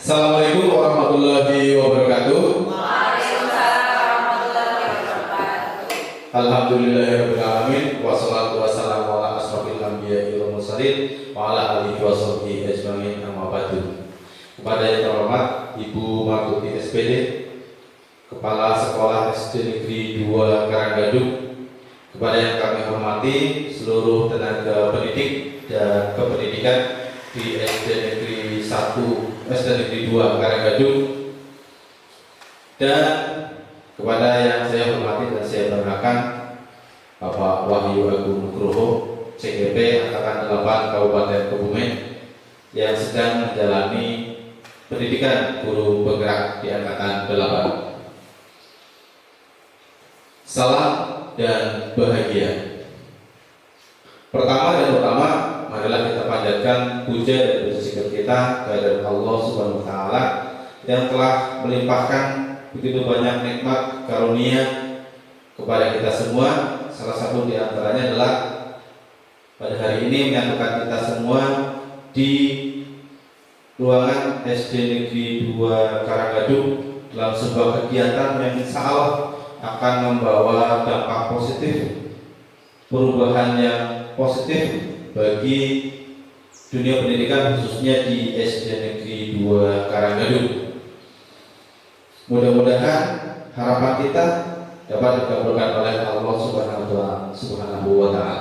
Assalamualaikum warahmatullahi wabarakatuh. Waalaikumsalam warahmatullahi wabarakatuh. Alhamdulillahirabbil alamin wassalatu wassalamu ala asrofil anbiya'i wal mursalin wa ala alihi washabihi ajmain amma ba'du. Kepada yang terhormat Ibu Martuti SPD, Kepala Sekolah SD Negeri 2 Karanggadung, kepada yang kami hormati seluruh tenaga pendidik dan kependidikan di SD Negeri 1, SD Negeri 2 Karanggadung, dan kepada yang saya hormati dan saya banggakan Bapak Wahyu Agung Nugroho, CGP Angkatan 8 Kabupaten Kebumen, yang sedang menjalani pendidikan guru penggerak di Angkatan 8. Salam dan bahagia. Pertama dan utama, marilah kita panjatkan puja dan puji syukur kita kepada Allah Subhanahu wa taala yang telah melimpahkan begitu banyak nikmat karunia kepada kita semua. Salah satu di antaranya adalah pada hari ini menyatukan kita semua di ruangan SD Negeri 2 Karanggadung dalam sebuah kegiatan yang insya Allah akan membawa dampak positif, perubahan yang positif bagi dunia pendidikan khususnya di SD Negeri 2 Karanggadung. Mudah-mudahan harapan kita dapat dikabulkan oleh Allah Subhanahu wa taala.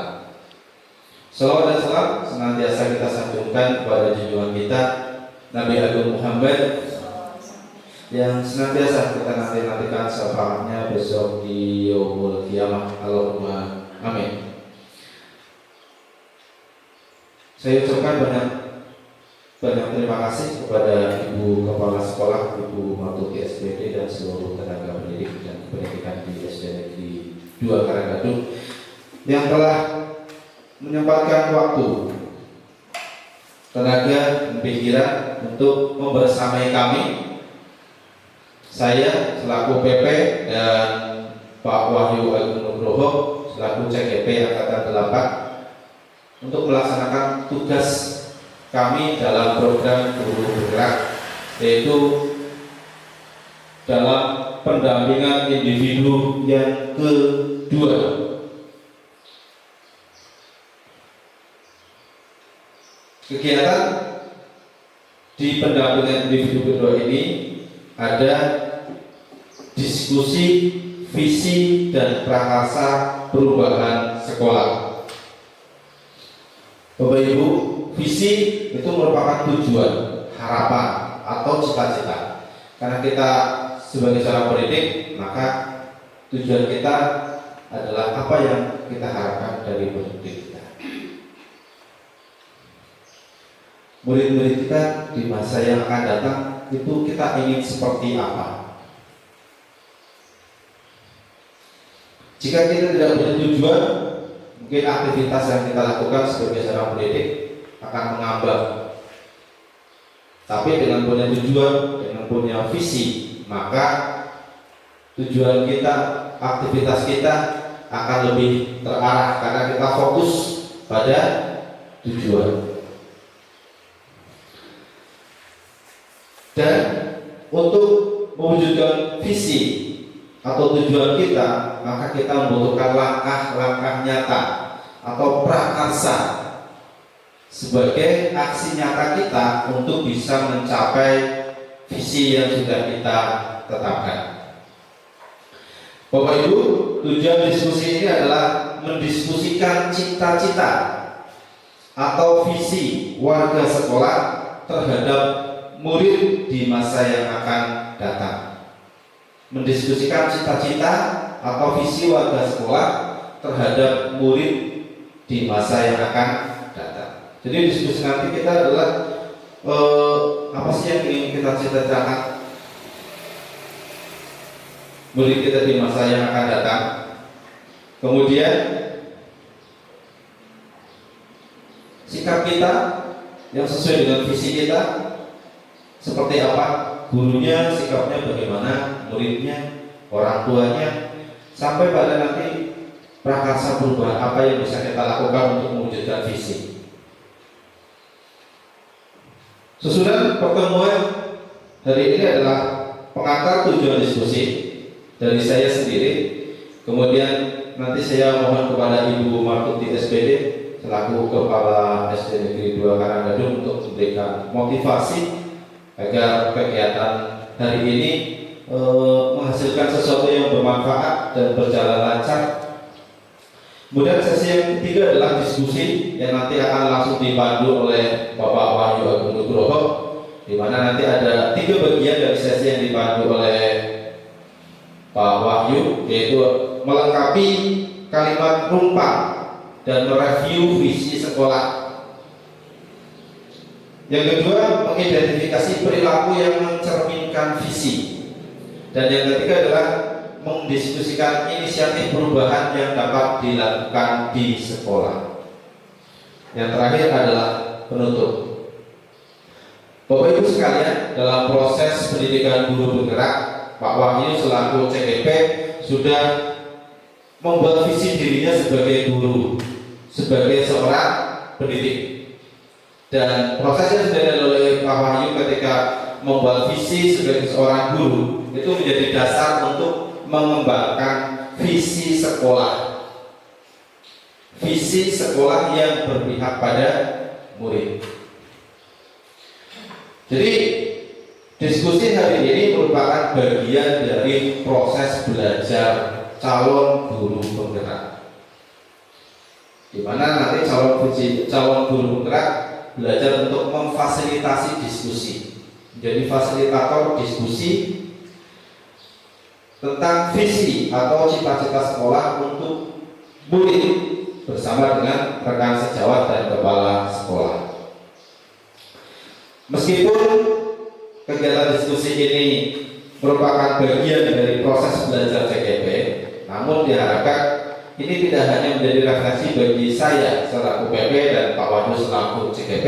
Salawat dan salam senantiasa kita sanjungkan kepada junjungan kita Nabi Agung Muhammad yang senantiasa kita nantikan syafaatnya besok di yaumul qiyamah. Allahumma amin. Saya ucapkan banyak terima kasih kepada Ibu Kepala Sekolah, Ibu Martuti SPD, dan seluruh tenaga pendidik dan pendidikan di SD Negeri 2 Karanggadung yang telah menyempatkan waktu, tenaga, dan pikiran untuk membersamai kami, saya selaku PP dan Pak Wahyu Agung Nugroho selaku CGP Angkatan 8 untuk melaksanakan tugas kami dalam program guru bergerak, yaitu dalam pendampingan individu yang kedua. Kegiatan di pendampingan individu kedua ini ada diskusi visi dan prakarsa perubahan sekolah. Bapak Ibu, visi itu merupakan tujuan, harapan atau cita-cita. Karena kita sebagai seorang pendidik, maka tujuan kita adalah apa yang kita harapkan dari pendidik kita. Murid-murid kita di masa yang akan datang itu kita ingin seperti apa? Jika kita tidak punya tujuan, mungkin aktivitas yang kita lakukan sebagai seorang pendidik akan mengambang. Tapi dengan punya tujuan, dengan punya visi, maka tujuan kita, aktivitas kita akan lebih terarah karena kita fokus pada tujuan. Dan untuk mewujudkan visi atau tujuan kita, maka kita membutuhkan langkah-langkah nyata atau prakarsa sebagai aksi nyata kita untuk bisa mencapai visi yang sudah kita tetapkan. Bapak Ibu, tujuan diskusi ini adalah mendiskusikan cita-cita atau visi warga sekolah terhadap murid di masa yang akan datang. Mendiskusikan cita-cita atau visi warga sekolah terhadap murid di masa yang akan datang. Jadi diskusi nanti kita adalah apa sih yang ingin kita cita-citakan murid kita di masa yang akan datang. Kemudian sikap kita yang sesuai dengan visi kita seperti apa, gurunya sikapnya bagaimana, muridnya, orang tuanya, sampai pada nanti prakarsa perubahan apa yang bisa kita lakukan untuk mewujudkan visi. Sesudah pertemuan hari ini adalah pengantar tujuan diskusi dari saya sendiri. Kemudian nanti saya mohon kepada Ibu Martuti SPD selaku Kepala SD Negeri 2 Karanggadung untuk memberikan motivasi agar kegiatan hari ini menghasilkan sesuatu yang bermanfaat dan berjalan lancar. Kemudian sesi yang ketiga adalah diskusi yang nanti akan langsung dipandu oleh Bapak Wahyu Agung Nugroho, di mana nanti ada 3 bagian dari sesi yang dipandu oleh Pak Wahyu, yaitu melengkapi kalimat rumpang dan mereview visi sekolah. Yang kedua, mengidentifikasi perilaku yang mencerminkan visi. Dan yang ketiga adalah mendiskusikan inisiatif perubahan yang dapat dilakukan di sekolah. Yang terakhir adalah penutup. Bapak Ibu sekalian, dalam proses pendidikan guru bergerak, Pak Wahyu selaku CGP sudah membuat visi dirinya sebagai guru, sebagai seorang pendidik. Dan prosesnya sudah dilalui oleh Pak Wahyu ketika membuat visi sebagai seorang guru, itu menjadi dasar untuk mengembangkan visi sekolah. Visi sekolah yang berpihak pada murid. Jadi diskusi hari ini merupakan bagian dari proses belajar calon guru penggerak, di mana nanti calon guru penggerak belajar untuk memfasilitasi diskusi, menjadi fasilitator diskusi tentang visi atau cita-cita sekolah untuk murid bersama dengan rekan sejawat dan kepala sekolah. Meskipun kegiatan diskusi ini merupakan bagian dari proses belajar CGP, namun diharapkan ini tidak hanya menjadi refleksi bagi saya selaku PP dan Pak Wahyu selaku CGP,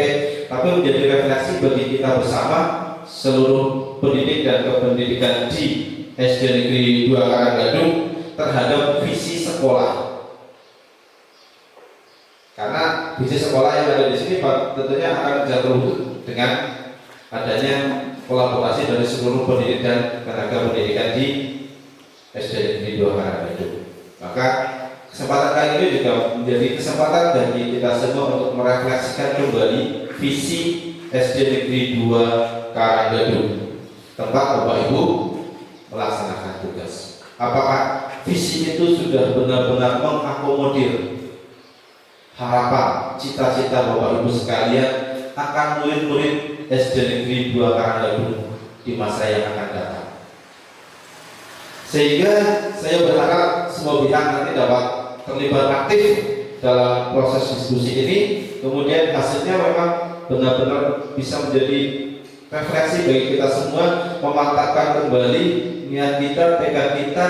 tapi menjadi refleksi bagi kita bersama seluruh pendidik dan kependidikan di SD Negeri 2 Karanggadung terhadap visi sekolah. Karena visi sekolah yang ada di sini tentunya akan terwujud dengan adanya kolaborasi dari seluruh pendidik dan tenaga pendidikan di SD Negeri 2 Karanggadung. Maka kesempatan kali ini juga menjadi kesempatan bagi kita semua untuk merefleksikan kembali visi SD Negeri 2 Karanggadung, tempat Bapak Ibu melaksanakan tugas. Apakah visi itu sudah benar-benar mengakomodir harapan, cita-cita Bapak Ibu sekalian akan murid-murid SD Negeri 2 Karanggadung di masa yang akan datang? Sehingga saya berharap semua pihak nanti dapat terlibat aktif dalam proses diskusi ini, kemudian hasilnya memang benar-benar bisa menjadi refleksi bagi kita semua, memantapkan kembali niat kita, tekad kita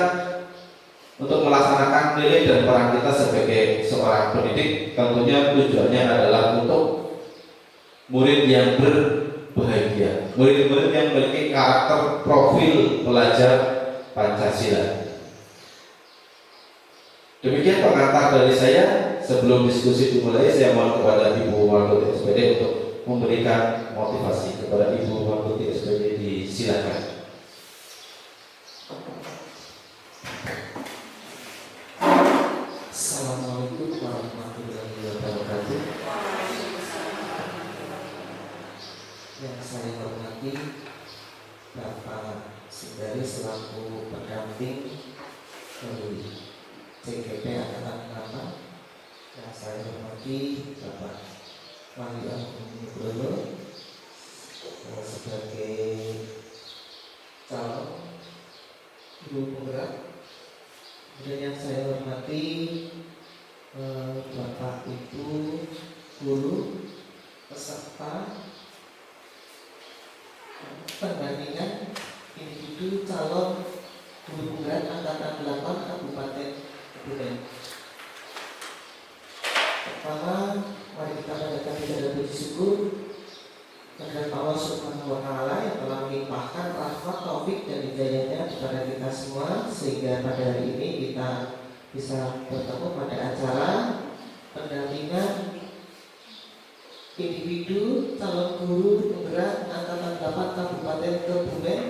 untuk melaksanakan nilai dan peran kita sebagai seorang pendidik. Tentunya tujuannya adalah untuk murid yang berbahagia, murid-murid yang memiliki karakter profil pelajar Pancasila. Demikian pengantar dari saya. Sebelum diskusi dimulai, saya mohon kepada Ibu Martuti SPD untuk memberikan motivasi. Kepada Ibu Martuti SPD, disilakan. Assalamualaikum warahmatullahi wabarakatuh. Yang saya hormati Bapak Sundari selaku pendamping CGP Angkatan 8. Yang saya hormati Bapak Wahyu Agung Nugroho sebagai calon guru penggerak. Kemudian yang saya hormati Bapak Ibu guru peserta pendampingan individu calon guru penggerak Angkatan 8 Kabupaten Kebumen. Pertama, mari kita panjatkan ibadah puji syukur kepada Allah Subhanahu wa Ta'ala yang telah melimpahkan rahmat, taufik dan hidayahnya kepada kita semua, sehingga pada hari ini kita bisa bertemu pada acara pendampingan individu calon guru penggerak angkatan 8 Kabupaten Kebumen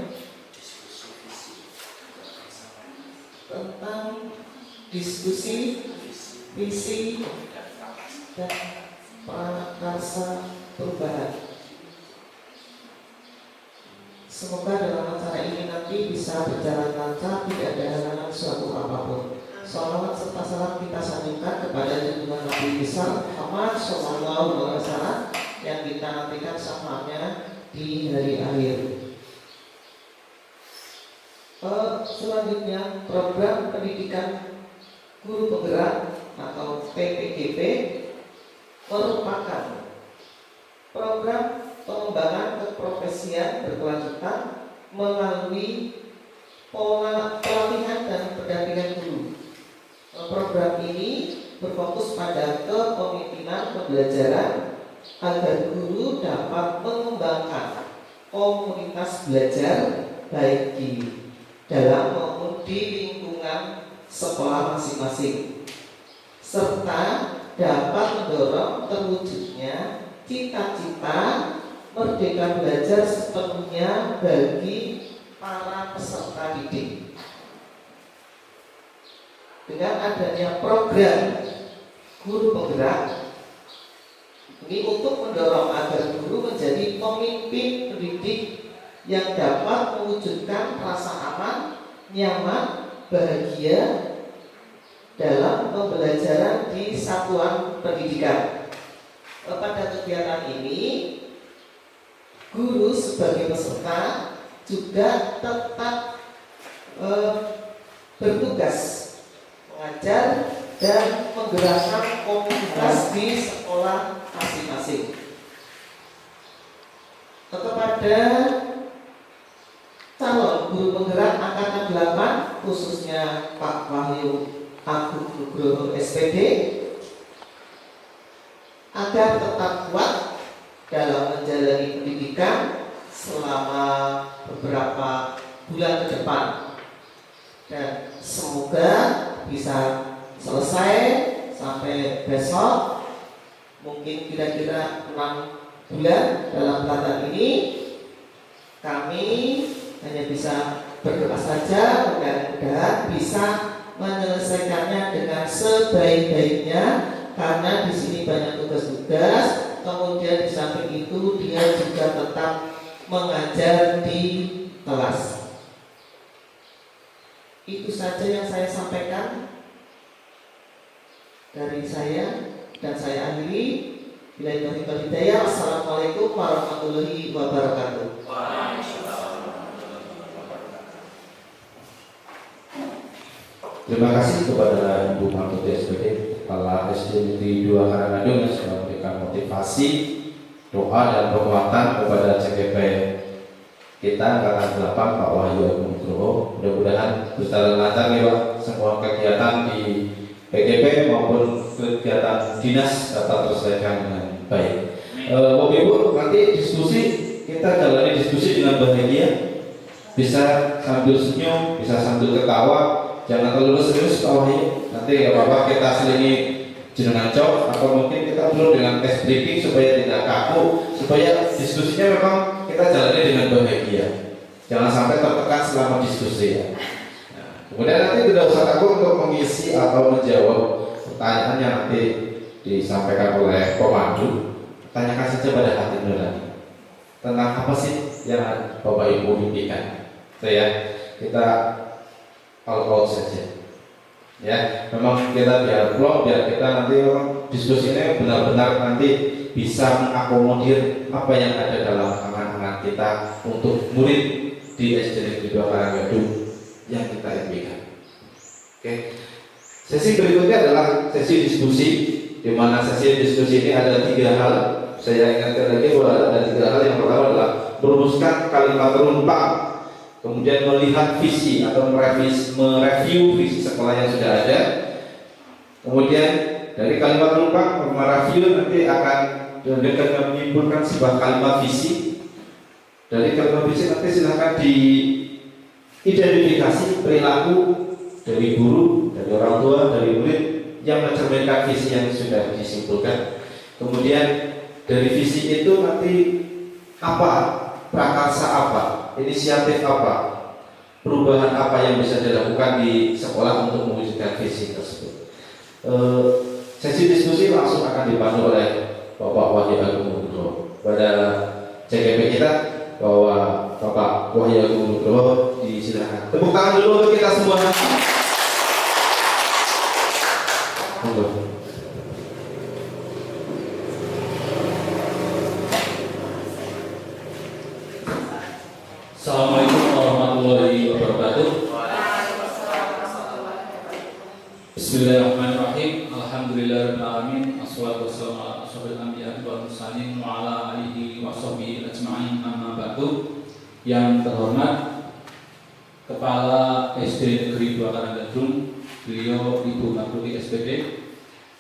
tentang diskusi visi dan prakarsa perubahan. Semoga dalam acara ini nanti bisa berjalan lancar, tidak ada halangan suatu apapun. Salawat serta salam kita sanjungkan kepada junjungan Nabi besar Muhammad Sallallahu Alaihi Wasallam yang kita nantikan syafaatnya di hari akhir. Selanjutnya program pendidikan guru penggerak atau PPGP merupakan program pengembangan keprofesian berkelanjutan melalui pola pelatihan dan pendampingan guru. Program ini berfokus pada kepemimpinan pembelajaran agar guru dapat mengembangkan komunitas belajar baik di dalam maupun di lingkungan sekolah masing-masing, serta dapat mendorong terwujudnya cita-cita merdeka belajar sepenuhnya bagi para peserta didik. Dengan adanya program guru penggerak ini untuk mendorong agar guru menjadi pemimpin pendidik yang dapat mewujudkan rasa aman, nyaman, bahagia dalam pembelajaran di satuan pendidikan. Pada kegiatan ini, guru sebagai peserta juga tetap bertugas mengajar dan menggerakkan komunitas di sekolah masing-masing. Kepada calon guru penggerak angkatan 8 khususnya Pak Wahyu Agung Nugroho SPD agar tetap kuat dalam menjalani pendidikan selama beberapa bulan ke depan dan semoga bisa selesai sampai besok, mungkin kira-kira 6 bulan dalam pelatihan ini. Kami hanya bisa berdoa saja, mudah-mudahan bisa menyelesaikannya dengan sebaik-baiknya, karena di sini banyak tugas-tugas. Kemudian di samping itu dia juga tetap mengajar di kelas. Itu saja yang saya sampaikan dari saya, dan saya akhiri. Bila itu hidayah. Assalamualaikum warahmatullahi wabarakatuh. Terima kasih kepada Ibu Martuti SPD, Kepala SD Negeri 2 Karangandung yang sudah memberikan motivasi, doa dan penguatan kepada CGP kita angkatan 8 Pak Wahyu Agung Nugroho. Mudah-mudahan berjalan lancar ya Pak, semua kegiatan di PGP maupun kegiatan dinas dapat terselesaikan dengan baik. Bapak Ibu, nanti diskusi kita jalani diskusi dengan bahagia, bisa sambil senyum, bisa sambil ketawa, jangan terlalu serius Pak Wahyu. Nanti ya Bapak kita selingi jenengan cok, atau mungkin kita perlu dengan tes breaking supaya tidak kaku, supaya diskusinya memang kita jalani dengan bahagia. Jangan sampai tertekan selama diskusi ya. Nah, kemudian nanti tidak usah takut untuk mengisi atau menjawab pertanyaan yang nanti disampaikan oleh pemandu. Tanyakan saja pada hati nurani. Tentang apa sih yang Bapak Ibu impikan? Kita all saja. Ya, memang kita biar vlog, biar kita nanti diskusinya benar-benar nanti bisa mengakomodir apa yang ada dalam angan-angan kita untuk murid di SD Negeri 2 Karangandung yang kita impikan. Oke. Sesi berikutnya adalah sesi diskusi, di mana sesi diskusi ini ada 3 hal. Saya ingatkan lagi bahwa ada 3 hal. Yang pertama adalah merumuskan kalimat rumpang, kemudian melihat visi atau mereview visi sekolah yang sudah ada. Kemudian dari kalimat rumpang mereview nanti akan menyimpulkan sebuah kalimat visi. Dari kalimat visi nanti silahkan diidentifikasi perilaku dari guru, dari orang tua, dari murid yang mencerminkan visi yang sudah disimpulkan. Kemudian Dari visi itu nanti apa, prakarsa apa, inisiatif apa, perubahan apa yang bisa dilakukan di sekolah untuk mewujudkan visi tersebut. Sesi diskusi langsung akan dipandu oleh Bapak Wahyu Agung Nugroho. Pada CGP kita bahwa Bapak Wahyu Agung Nugroho disilakan. Tepuk tangan dulu untuk kita semua. Monggo. Assalamualaikum warahmatullahi wabarakatuh. Bismillahirrahmanirrahim. Alhamdulillahirabbil alamin. Wassalatu wassalamu ala asyrofil anbiya'i wal mursalin wa ala alihi wa sahbihi ajma'in. Amma ba'du. Yang terhormat Kepala SD Negeri 2 Karanggadung, beliau Ibu Makruti SPD.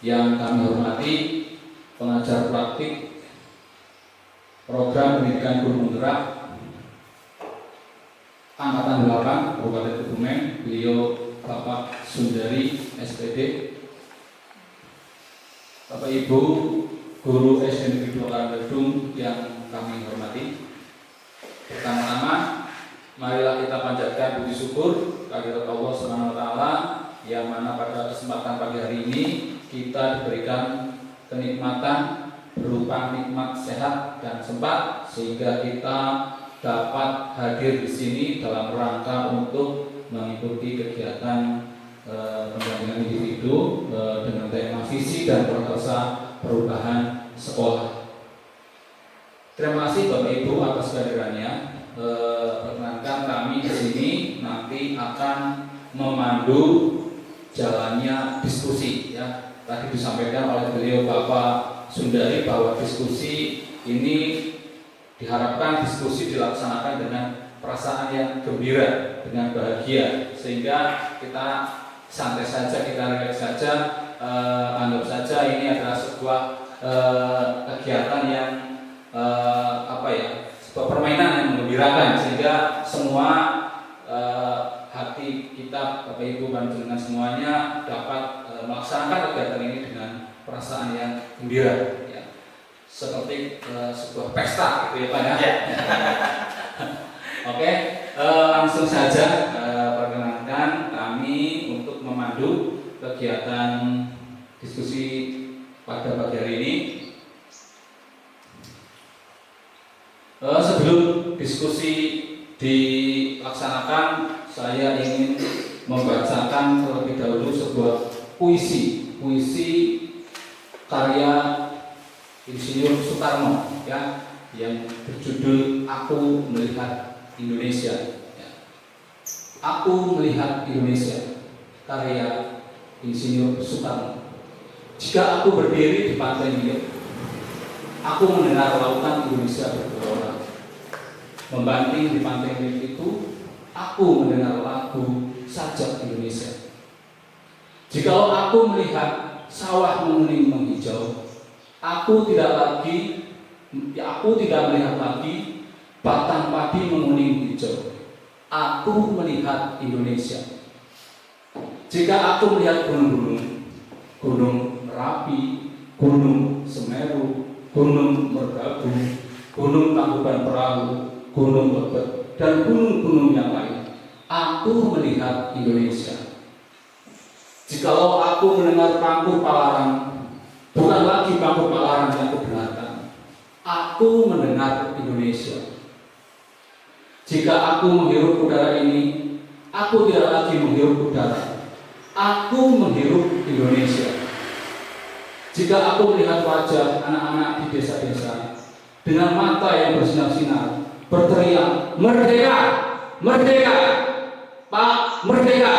Yang kami hormati pengajar praktik program pendidikan guru penggerak Angkatan 8 Kabupaten Kebumen, beliau Bapak Sundari SPD. Bapak Ibu guru SD Negeri 2 Karanggadung yang kami hormati. Pertama-tama marilah kita panjatkan puji syukur kehadirat Allah Subhanahu wa taala yang mana pada kesempatan pagi hari ini kita diberikan kenikmatan berupa nikmat sehat dan sempat sehingga kita dapat hadir di sini dalam rangka untuk mengikuti kegiatan pendampingan individu dengan tema visi dan prakarsa perubahan sekolah. Terima kasih Bapak Ibu atas kehadirannya. Perkenankan kami di sini nanti akan memandu jalannya diskusi. Ya, tadi disampaikan oleh beliau Bapak Sundari bahwa diskusi ini diharapkan diskusi dilaksanakan dengan perasaan yang gembira, dengan bahagia, sehingga kita santai saja, kita relax saja, anggap saja ini adalah sebuah kegiatan yang sebuah permainan yang menggembirakan, sehingga semua hati kita, Bapak Ibu dan semuanya dapat melaksanakan kegiatan ini dengan perasaan yang gembira. Seperti sebuah pesta gitu ya Pak ya. Oke, langsung saja perkenalkan kami untuk memandu kegiatan diskusi pada pagi hari ini. Sebelum diskusi dilaksanakan, saya ingin membacakan terlebih dahulu sebuah puisi karya Insinyur Soekarno ya, yang berjudul Aku Melihat Indonesia. Ya. Aku Melihat Indonesia, karya Insinyur Soekarno. Jika aku berdiri di pantai Biak, aku mendengar lautan Indonesia bergelora. Membanting di pantai Biak itu, aku mendengar lagu sajak Indonesia. Jika aku melihat sawah menguning menghijau, aku tidak melihat lagi batang padi menguning hijau. Aku melihat Indonesia. Jika aku melihat gunung-gunung, Gunung Merapi, Gunung Semeru, Gunung Merbabu, Gunung Tangkuban Perahu, Gunung Lebet, dan gunung-gunung yang lain, aku melihat Indonesia. Jikalau aku mendengar pangkur palaran, bukan lagi pangkur palaran yang kudengarkan, aku mendengar Indonesia. Jika aku menghirup udara ini, aku tidak lagi menghirup udara, aku menghirup Indonesia. Jika aku melihat wajah anak-anak di desa-desa dengan mata yang bersinar-sinar, berteriak, "Merdeka! Merdeka! Pak, merdeka!"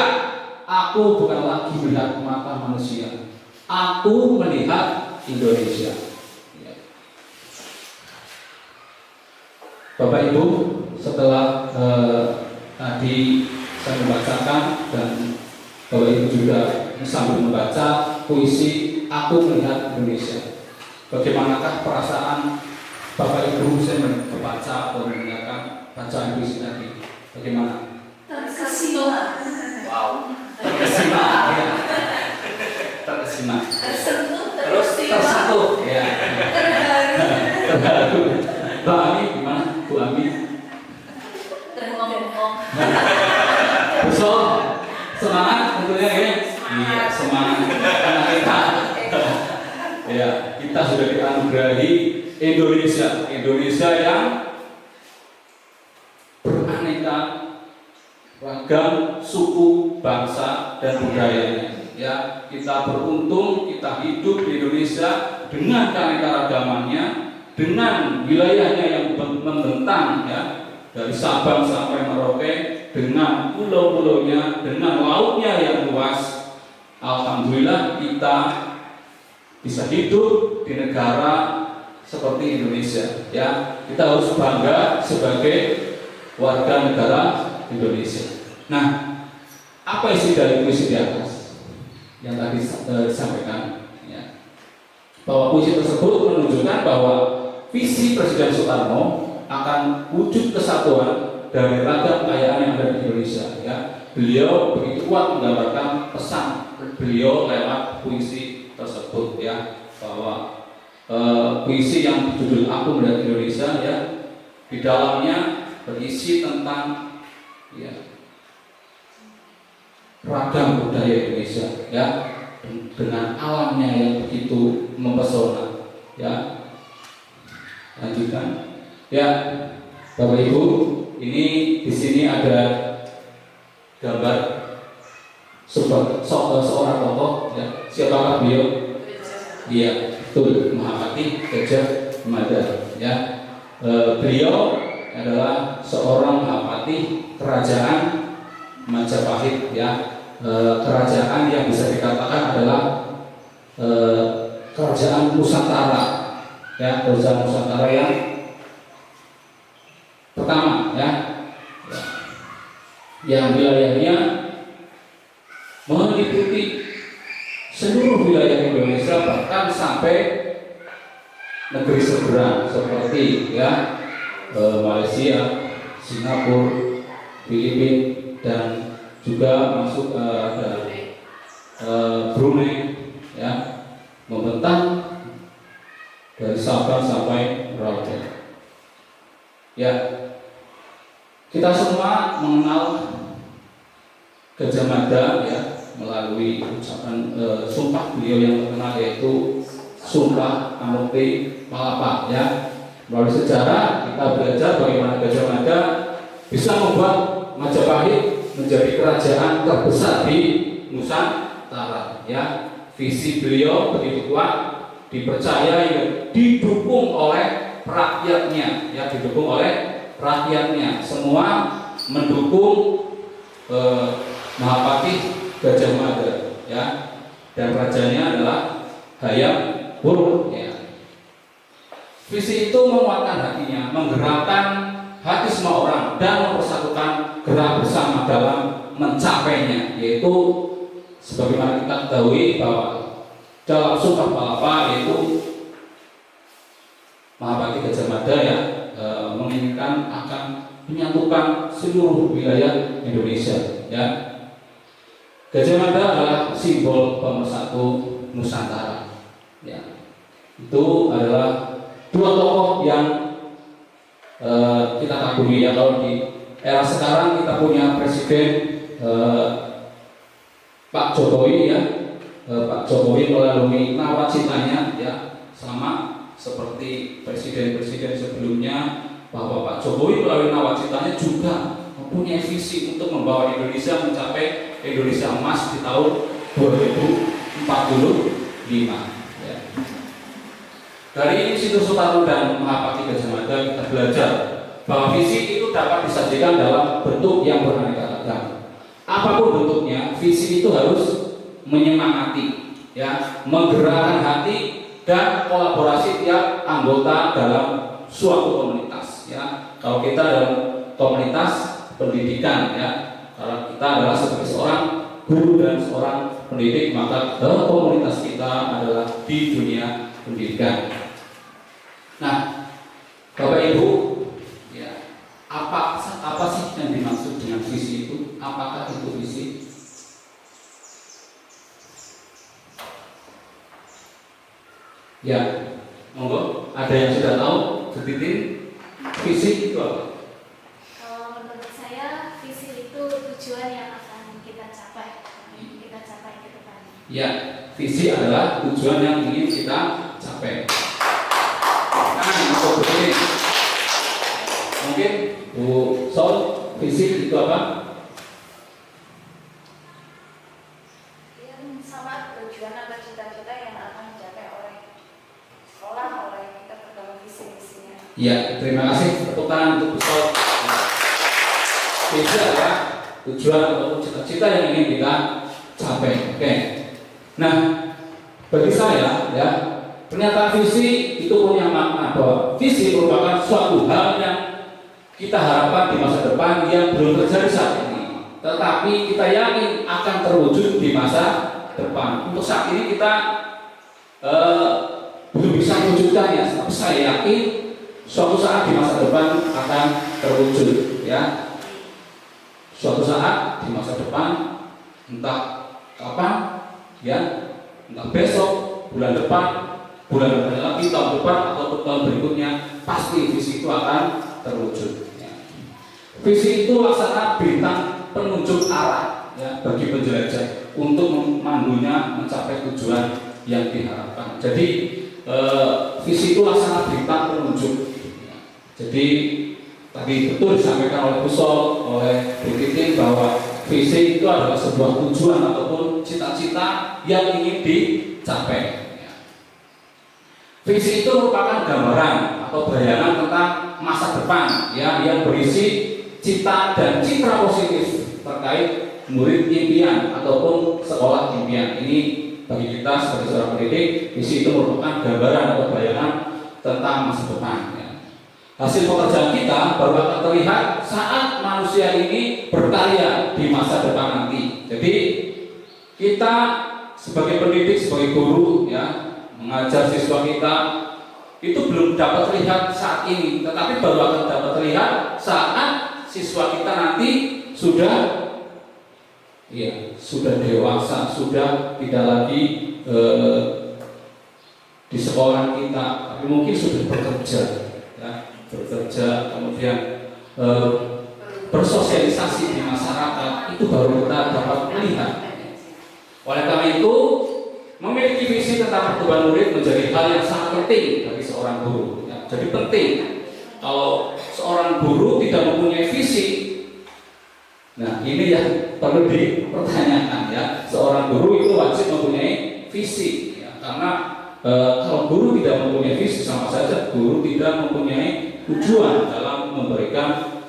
Aku bukan lagi melihat mata manusia, aku melihat Indonesia. Bapak Ibu, setelah tadi saya membacakan dan Bapak Ibu juga sambil membaca puisi Aku Melihat Indonesia, bagaimanakah perasaan Bapak Ibu saya membaca atau mendengarkan bacaan puisi tadi? Bagaimana? Terkesima. Wow, terkesima, ya. Terkesima. Tersentuh, Terus tersentuh, ya. terharu. Terharu. Mbak Ami gimana? Bu Ami? Terngong-ngong. Besok semangat tentunya ya. Iya, semangat karena kita sudah dianugerahi Indonesia yang beraneka ragam suku, bangsa dan budayanya. Ya, kita beruntung kita hidup di Indonesia dengan keanekaragamannya, dengan wilayahnya yang membentang ya, dari Sabang sampai Merauke, dengan pulau-pulaunya, dengan lautnya yang luas. Alhamdulillah kita bisa hidup di negara seperti Indonesia. Ya, kita harus bangga sebagai warga negara Indonesia. Nah, apa isi dari puisi di atas yang tadi disampaikan? Ya, bahwa puisi tersebut menunjukkan bahwa visi Presiden Soekarno akan wujud kesatuan dari ragam kekayaan yang ada di Indonesia. Ya, beliau begitu kuat menggambarkan pesan beliau lewat puisi tersebut ya, bahwa puisi yang berjudul Aku Melihat Indonesia ya, di dalamnya berisi tentang ya ragam budaya Indonesia ya, dengan alamnya yang begitu mempesona ya. Lanjutkan ya, Bapak Ibu, ini di sini ada gambar seorang tokoh ya. Siapakah beliau? Iya, betul, Mahapati Gajah Mada ya. Beliau adalah seorang Mahapati kerajaan Majapahit ya. Kerajaan yang bisa dikatakan adalah kerajaan Nusantara ya, kerajaan Nusantara yang pertama ya, yang wilayahnya meliputi seluruh wilayah Indonesia, bahkan sampai negeri seberang seperti ya Malaysia, Singapura, Filipina, dan juga masuk ada Brunei ya, membentang dari Sabang sampai Merauke. Ya, kita semua mengenal Gajah Mada ya melalui ucapan sumpah beliau yang terkenal, yaitu Sumpah Amukti Palapa ya. Melalui sejarah kita belajar bagaimana Gajah Mada bisa membuat Majapahit menjadi kerajaan terbesar di Nusantara ya. Visi beliau begitu kuat, dipercaya ya, didukung oleh rakyatnya ya, didukung oleh rakyatnya. Semua mendukung Mahapati Gajah Mada ya, dan rajanya adalah Hayam Wuruk ya. Visi itu menguatkan hatinya, menggerakkan hati semua orang dan mempersatukan gerak bersama dalam mencapainya, yaitu sebagaimana kita ketahui bahwa dalam Sumpah Palapa yaitu Mahapati Gajah Mada ya menginginkan akan menyatukan seluruh wilayah Indonesia ya. Gajah Mada adalah simbol pemersatu Nusantara ya. Itu adalah dua tokoh yang kita kagumi ya. Kalau di era sekarang kita punya presiden Pak Jokowi ya. Pak Jokowi melalui nawacitanya ya, sama seperti presiden-presiden sebelumnya, bahwa Pak Jokowi melalui nawacitanya juga mempunyai visi untuk membawa Indonesia mencapai Indonesia emas di tahun 2045 ya. Dari situs Soekarno dan Mahapati Gajah Mada kita belajar bahwa visi itu dapat disajikan dalam bentuk yang beraneka ragam. Apapun bentuknya, visi itu harus menyemangati ya, menggerakkan hati dan kolaborasi tiap anggota dalam suatu komunitas ya. Kalau kita dalam komunitas pendidikan ya, kalau kita adalah sebagai seorang guru dan seorang pendidik, maka komunitas kita adalah di dunia pendidikan. Nah, Bapak Ibu, ya, apa sih yang dimaksud dengan visi itu? Apakah itu visi? Ya, monggo. Ada yang sudah tahu? Setitin visi itu apa? Kalau menurut saya, visi itu tujuan yang akan kita capai ke depan. Ya, visi adalah tujuan yang ingin kita capai. Nah, untuk begini, mungkin Bu Sol, visi itu apa? Yang sama tujuan atau cita-cita yang akan dicapai oleh sekolah, oleh kita dalam visi-misinya. Ya, terima kasih. Tepuk tangan untuk Bu Sol. Visi adalah tujuan atau cita-cita yang ingin kita capai. Oke. Nah, bagi saya ya, pernyataan visi itu punya makna bahwa visi merupakan suatu hal yang kita harapkan di masa depan yang belum terjadi saat ini, tetapi kita yakin akan terwujud di masa depan. Untuk saat ini kita belum bisa mewujudkannya, tapi saya yakin suatu saat di masa depan akan terwujud. Ya, suatu saat di masa depan, entah kapan, ya, entah besok, bulan depan lagi, tahun depan atau tahun berikutnya, pasti visi itu akan terwujud. Ya. Visi itu laksana bintang penunjuk arah ya, bagi penjelajah untuk memandunya mencapai tujuan yang diharapkan. Jadi visi itu laksana bintang penunjuk. Ya. Jadi tadi betul disampaikan oleh Bu Sol, oleh Bu Titin bahwa visi itu adalah sebuah tujuan ataupun cita-cita yang ingin dicapai. Visi itu merupakan gambaran atau bayangan tentang masa depan ya, yang berisi cita dan citra positif terkait murid impian ataupun sekolah impian. Ini bagi kita sebagai seorang pendidik, visi itu merupakan gambaran atau bayangan tentang masa depan ya. Hasil pekerjaan kita baru akan terlihat saat manusia ini berkarya di masa depan nanti. Jadi kita sebagai pendidik, sebagai guru ya, mengajar siswa kita itu belum dapat terlihat saat ini, tetapi baru akan dapat terlihat saat siswa kita nanti sudah dewasa, sudah tidak lagi di sekolah kita, tapi mungkin sudah bekerja, ya, kemudian bersosialisasi di masyarakat, itu baru kita dapat melihat. Oleh karena itu, memiliki visi tentang pertumbuhan murid menjadi hal yang sangat penting bagi seorang guru. Ya, jadi penting kalau seorang guru tidak mempunyai visi. Nah, ini yang perlu dipertanyakan ya. Seorang guru itu wajib mempunyai visi, ya, karena kalau guru tidak mempunyai visi, sama saja guru tidak mempunyai tujuan dalam memberikan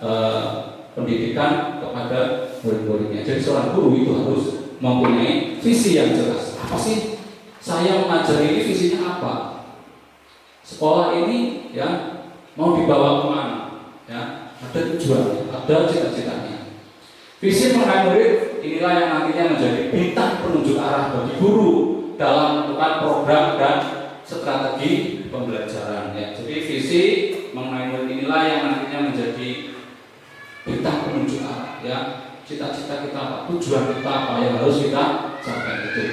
pendidikan kepada murid-muridnya. Jadi seorang guru itu harus mempunyai visi yang jelas. Apa sih saya mengajar ini, visinya apa? Sekolah ini ya mau dibawa kemana? Ya, ada tujuan, ada cita-citanya. Visi mengenai murid inilah yang nantinya menjadi bintang penunjuk arah bagi guru dalam menentukan program dan strategi pembelajaran. Ya, jadi visi mengenai murid inilah yang nantinya menjadi bintang penunjuk arah. Ya, cita-cita kita apa, tujuan kita apa yang harus kita capai itu.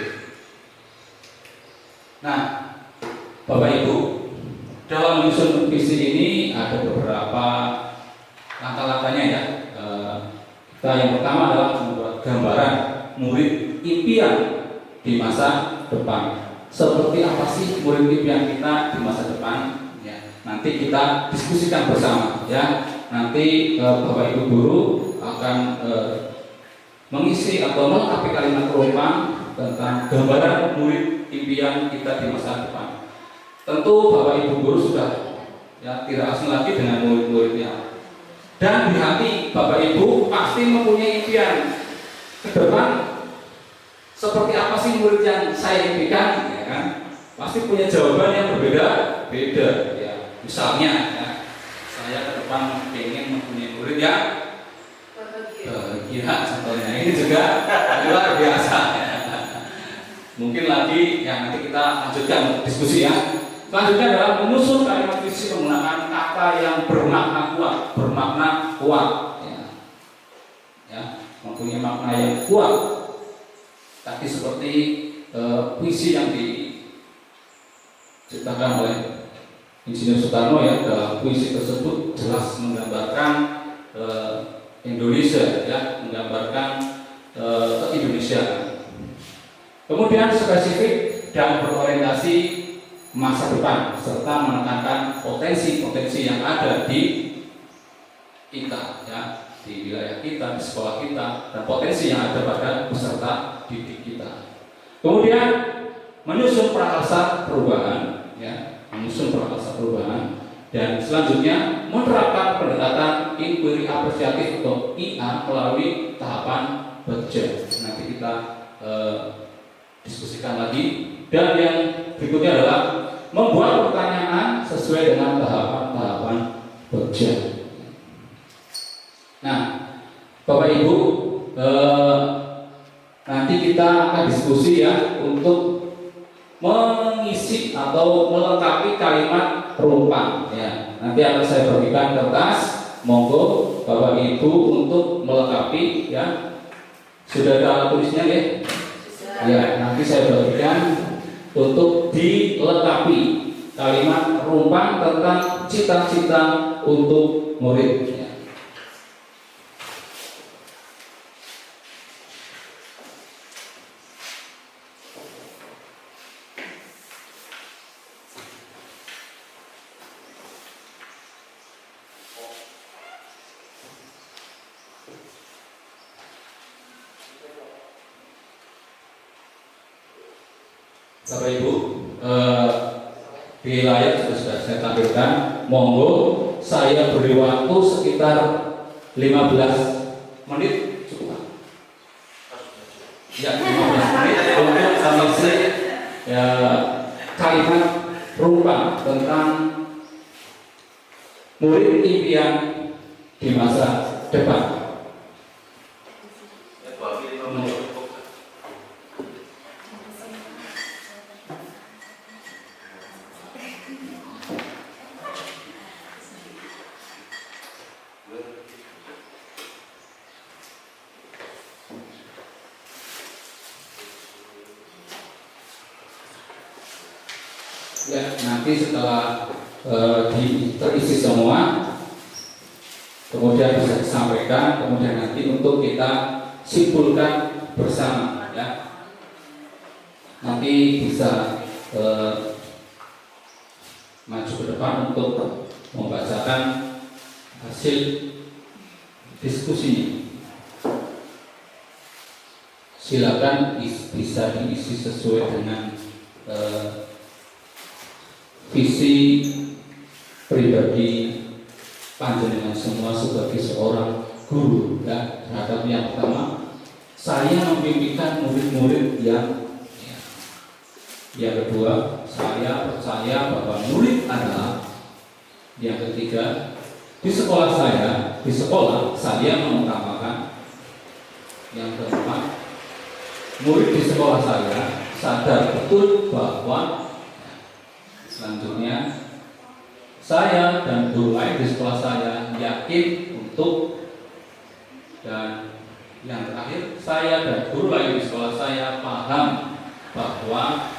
Nah, Bapak Ibu, dalam menyusun visi ini ada beberapa langkah-langkahnya ya. Yang pertama adalah membuat gambaran murid impian di masa depan. Seperti apa sih murid impian kita di masa depan? Ya, nanti kita diskusikan bersama ya. Nanti Bapak Ibu guru akan mengisi atau melengkapi kalimat perumpamaan tentang gambaran murid impian kita di masa depan. Tentu Bapak Ibu guru sudah ya tidak asing lagi dengan murid-muridnya. Dan di hati Bapak Ibu pasti mempunyai impian ke depan seperti apa sih murid yang saya impikan, ya kan? Pasti punya jawaban yang berbeda-beda. Ya, misalnya, ya, saya ke depan ingin mempunyai murid yang bahagia, contohnya ini juga luar biasa. Ya. Mungkin lagi yang nanti kita lanjutkan diskusi ya. Selanjutnya adalah menyusun kalimat visi menggunakan kata yang bermakna kuat, ya, mempunyai makna yang kuat. Tadi seperti visi yang diciptakan oleh Insinyur Soekarno ya, dalam puisi tersebut jelas menggambarkan Indonesia ya, menggambarkan keindonesiaan. Kemudian spesifik dan berorientasi masa depan serta menekankan potensi-potensi yang ada di kita ya, di wilayah kita, di sekolah kita, dan potensi yang ada pada peserta didik kita. Kemudian menyusun prakarsa perubahan ya, menyusun prakarsa perubahan, dan selanjutnya menerapkan pendekatan inquiry apresiatif atau IA melalui tahapan bekerja. Nanti kita diskusikan lagi. Dan yang berikutnya adalah membuat pertanyaan sesuai dengan tahapan-tahapan bekerja. Nah, Bapak Ibu, nanti kita akan diskusi ya untuk mengisi atau melengkapi kalimat rumpang ya. Nanti akan saya berikan kertas, monggo Bapak Ibu untuk melengkapi ya. Sudah ada alat tulisnya ya? Ya, nanti saya berikan untuk dilengkapi kalimat rumpang tentang cita-cita untuk murid ya. Bapak Ibu, di layar sudah saya tampilkan. Monggo saya beri waktu sekitar 15 menit cukup. Ya, 15 menit untuk mengisi ya, kalimat rumpang tentang murid impian di masa depan. Ya, nanti setelah terisi semua, kemudian bisa disampaikan, kemudian nanti untuk kita simpulkan bersama ya. Nanti bisa maju ke depan untuk membacakan hasil diskusinya. Silakan bisa diisi sesuai dengan visi pribadi panjenengan semua sebagai seorang guru ya. Terhadap yang pertama, saya membimbingkan murid-murid yang kedua, saya percaya bahwa murid adalah, yang ketiga, di sekolah saya mengutamakan, yang keempat, murid di sekolah saya sadar betul bahwa, selanjutnya, saya dan guru lain di sekolah saya yakin untuk, dan yang terakhir, saya dan guru lain di sekolah saya paham bahwa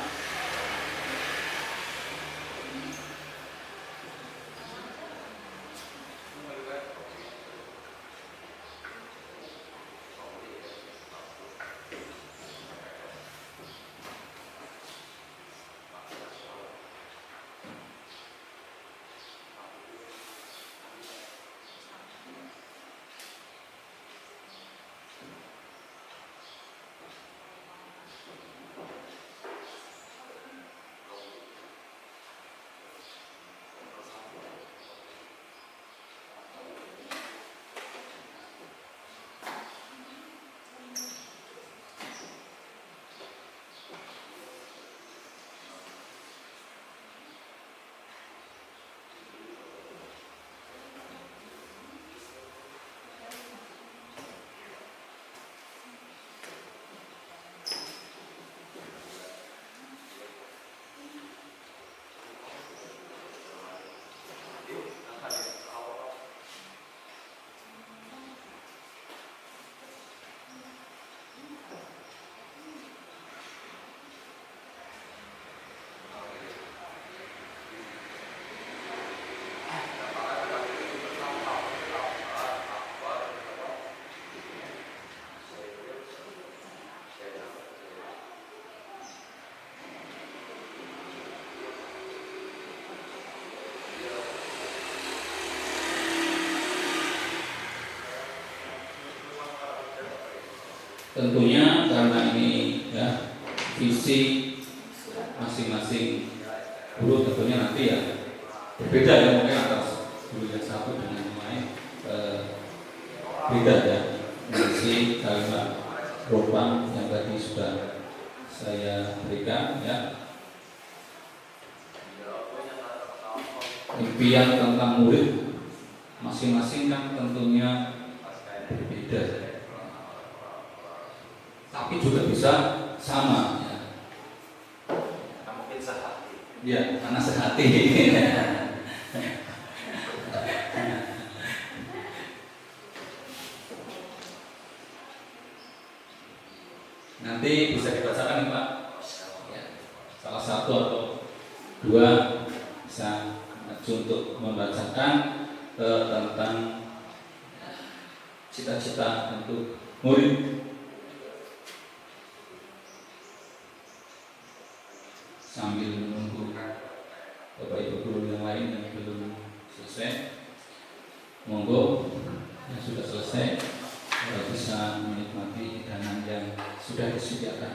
tentunya karena ini ya visi masing-masing guru tentunya nanti ya berbeda ya, mungkin antara guru yang satu dengan yang lain beda ya. Mengisi kalimat Ropang yang tadi sudah saya berikan ya, impian tentang murid masing-masing kan tentunya berbeda, tapi juga bisa sama ya. Mungkin sehati. Ya, karena sehati. Nanti bisa dibacakan nih Pak. Ya, salah satu atau dua bisa maju untuk membacakan tentang cita-cita untuk murid. Sambil menunggu Bapak Ibu guru yang lain yang belum selesai, monggo yang sudah selesai bisa menikmati hidangan yang sudah disediakan.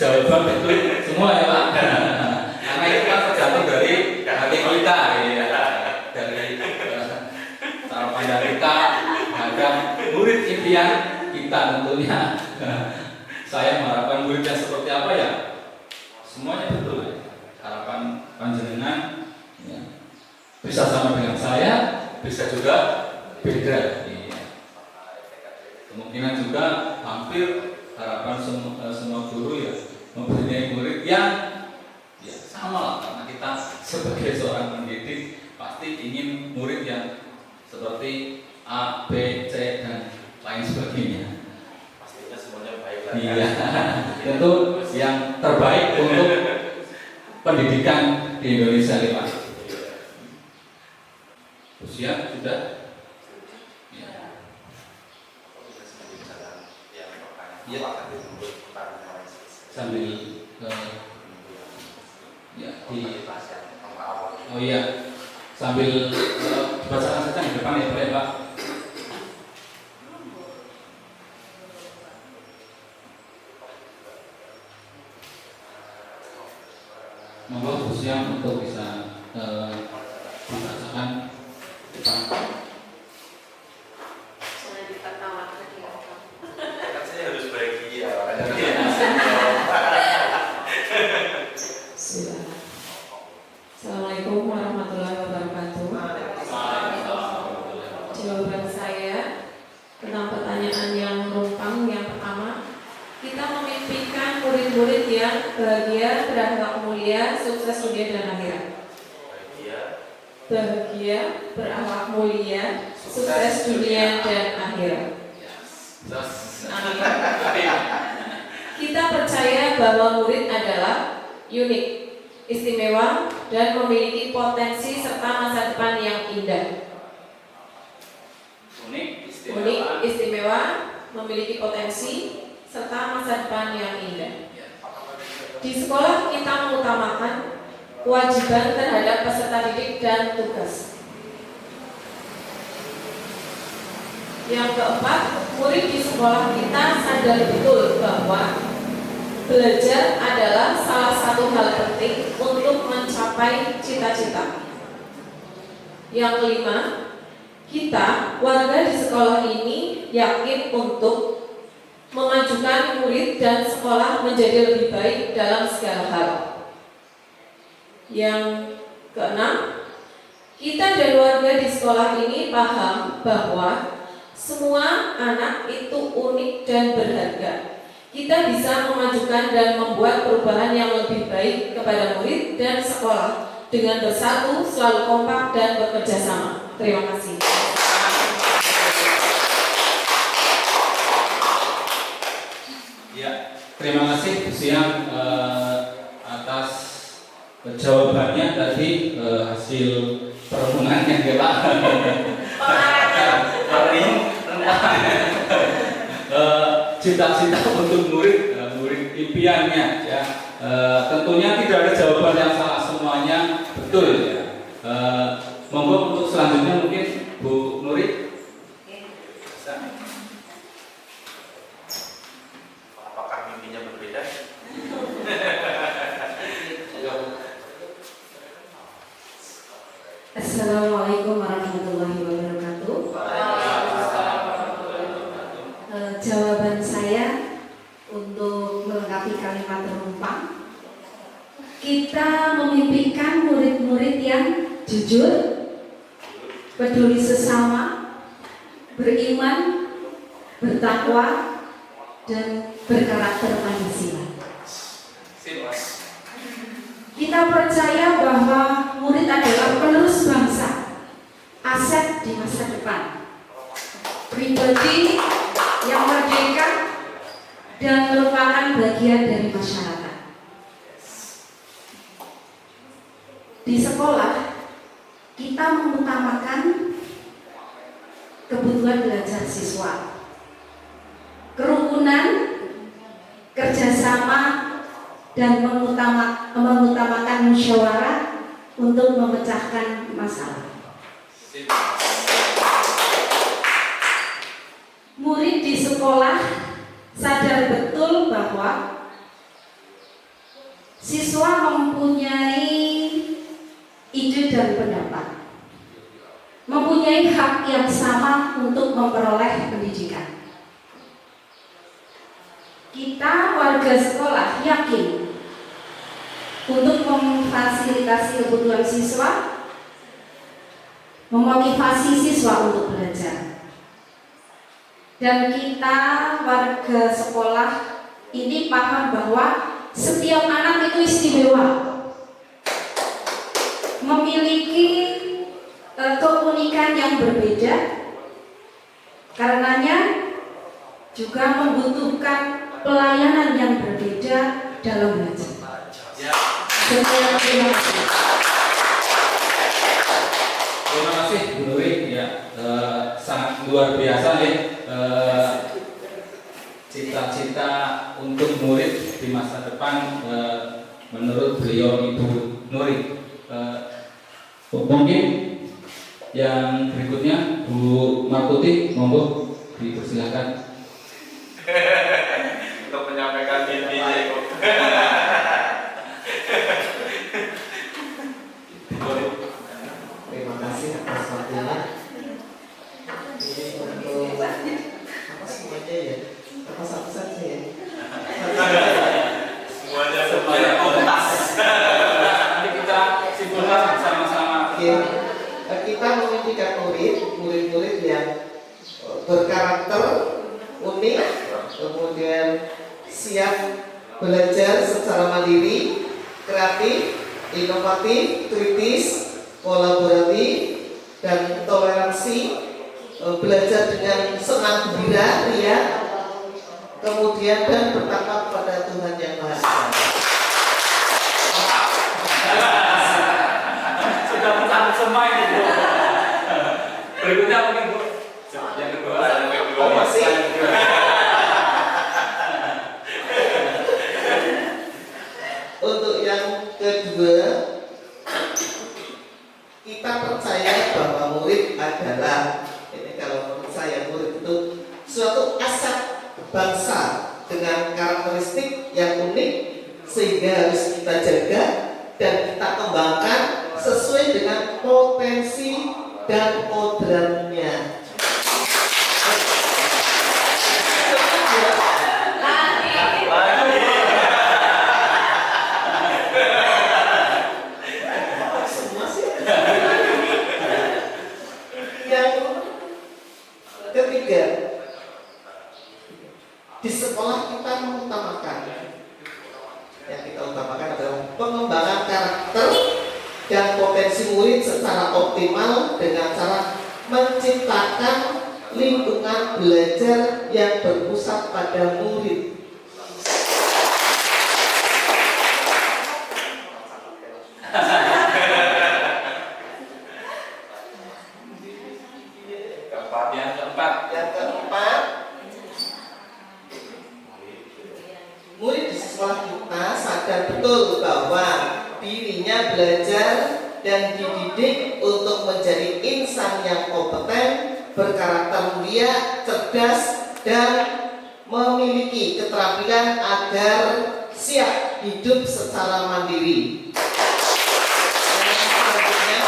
Jawaban betul semua ya Pak. Karena itu kan tergantung dari hati kita ya. Dari cara pandang kita terhadap murid impian kita tentunya. Saya mengharapkan murid yang seperti apa ya, semuanya betul ya. Harapan panjenengan ya, bisa sama dengan saya, bisa juga beda ya. Kemungkinan juga hampir harapan semua guru ya mempunyai murid yang ya sama lah, karena kita sebagai seorang pendidik pasti ingin murid yang seperti A, B, C dan lain sebagainya. Pastinya semuanya baik lah. Iya, tentu yang terbaik untuk pendidikan di Indonesia nih Pak. Siap sudah? Ya. Sambil ya di oh iya sambil dibacakan saja di depan ya boleh Pak. Monggo khususnya untuk bisa dibacakan depan. Assalamualaikum warahmatullahi wabarakatuh. Jawaban saya tentang pertanyaan yang rumpang yang pertama, kita memimpikan murid-murid yang bahagia, berakhlak mulia, sukses dunia dan akhirat. Bahagia, berakhlak mulia, sukses dunia dan akhirat. Amin. Kita percaya bahwa murid adalah unik, istimewa, dan memiliki potensi serta masa depan yang indah. Unik, istimewa, memiliki potensi serta masa depan yang indah. Di sekolah kita mengutamakan kewajiban terhadap peserta didik dan tugas. Yang keempat, murid di sekolah kita sadar betul bahwa belajar adalah salah satu hal penting untuk mencapai cita-cita. Yang kelima, kita warga di sekolah ini yakin untuk memajukan murid dan sekolah menjadi lebih baik dalam segala hal. Yang keenam, kita dan warga di sekolah ini paham bahwa semua anak itu unik dan berharga. Kita bisa memajukan dan membuat perubahan yang lebih baik kepada murid dan sekolah dengan bersatu, selalu kompak dan bekerja sama. Terima kasih. Ya, terima kasih Bu Siang atas jawabannya tadi, hasil perenungannya ya Pak. cita-cita untuk murid, murid impiannya ya. Tentunya tidak ada jawaban yang salah, semuanya betul ya. Monggo untuk selanjutnya mungkin Bu Nuri. Apakah mimpinya berbeda? Assalamualaikum warahmatullahi wabarakatuh. Jawaban saya untuk melengkapi kalimat penumpang, kita memimpikan murid-murid yang jujur, peduli sesama, beriman, bertakwa, dan berkarakter Pancasila. Kita percaya bahwa murid adalah penerus bangsa, aset di masa depan, pribadi yang merdeka dan merupakan bagian dari masyarakat. Di sekolah, kita mengutamakan kebutuhan belajar siswa, kerukunan, kerjasama, dan mengutamakan musyawarah untuk memecahkan masalah. Murid di sekolah sadar betul bahwa siswa mempunyai ide dan pendapat, mempunyai hak yang sama untuk memperoleh pendidikan. Kita warga sekolah yakin untuk memfasilitasi kebutuhan siswa, memotivasi siswa untuk belajar. Dan kita warga sekolah ini paham bahwa setiap anak itu istimewa, memiliki keunikan yang berbeda, karenanya juga membutuhkan pelayanan yang berbeda dalam belajar. Terima kasih. Terima kasih Bu Nuri ya, sangat luar biasa nih cita-cita untuk murid di masa depan menurut beliau Ibu Nuri. Mungkin yang berikutnya Bu Martuti, monggo dipersilakan Untuk menyampaikan mimpinya itu. Terima kasih atas waktunya. Ini untuk apa semuanya ya? Apa satu saja ya? Semuanya tuntas. nanti kita simpulkan bersama-sama. Oke. Kita memimpikan murid-murid yang berkarakter unik, kemudian siap belajar secara mandiri, kreatif, inovatif, kritis, kolaboratif, dan toleransi, belajar dengan senang gembira, ria, kemudian dan bertakwa kepada Tuhan Yang Maha Esa. Sudah mencatat semua ini Bu. Berikutnya mungkin Bu. Yang kedua. Oh, masih? Untuk yang kedua, kita percaya bahwa murid adalah, ini kalau menurut saya, murid itu suatu aset bangsa dengan karakteristik yang unik, sehingga harus kita jaga dan kita kembangkan sesuai dengan potensi dan kodratnya. Semua sih. Yang ketiga, di sekolah kita mengutamakan, yang kita utamakan adalah pengembangan karakter dan potensi murid secara optimal dengan cara menciptakan lingkungan belajar yang berpusat pada murid. Yang keempat. Yang keempat, sekolah kita sadar betul bahwa dirinya belajar dan dididik untuk menjadi insan yang kompeten, berkarakter mulia, cerdas, dan memiliki keterampilan agar siap hidup secara mandiri. Dan selanjutnya,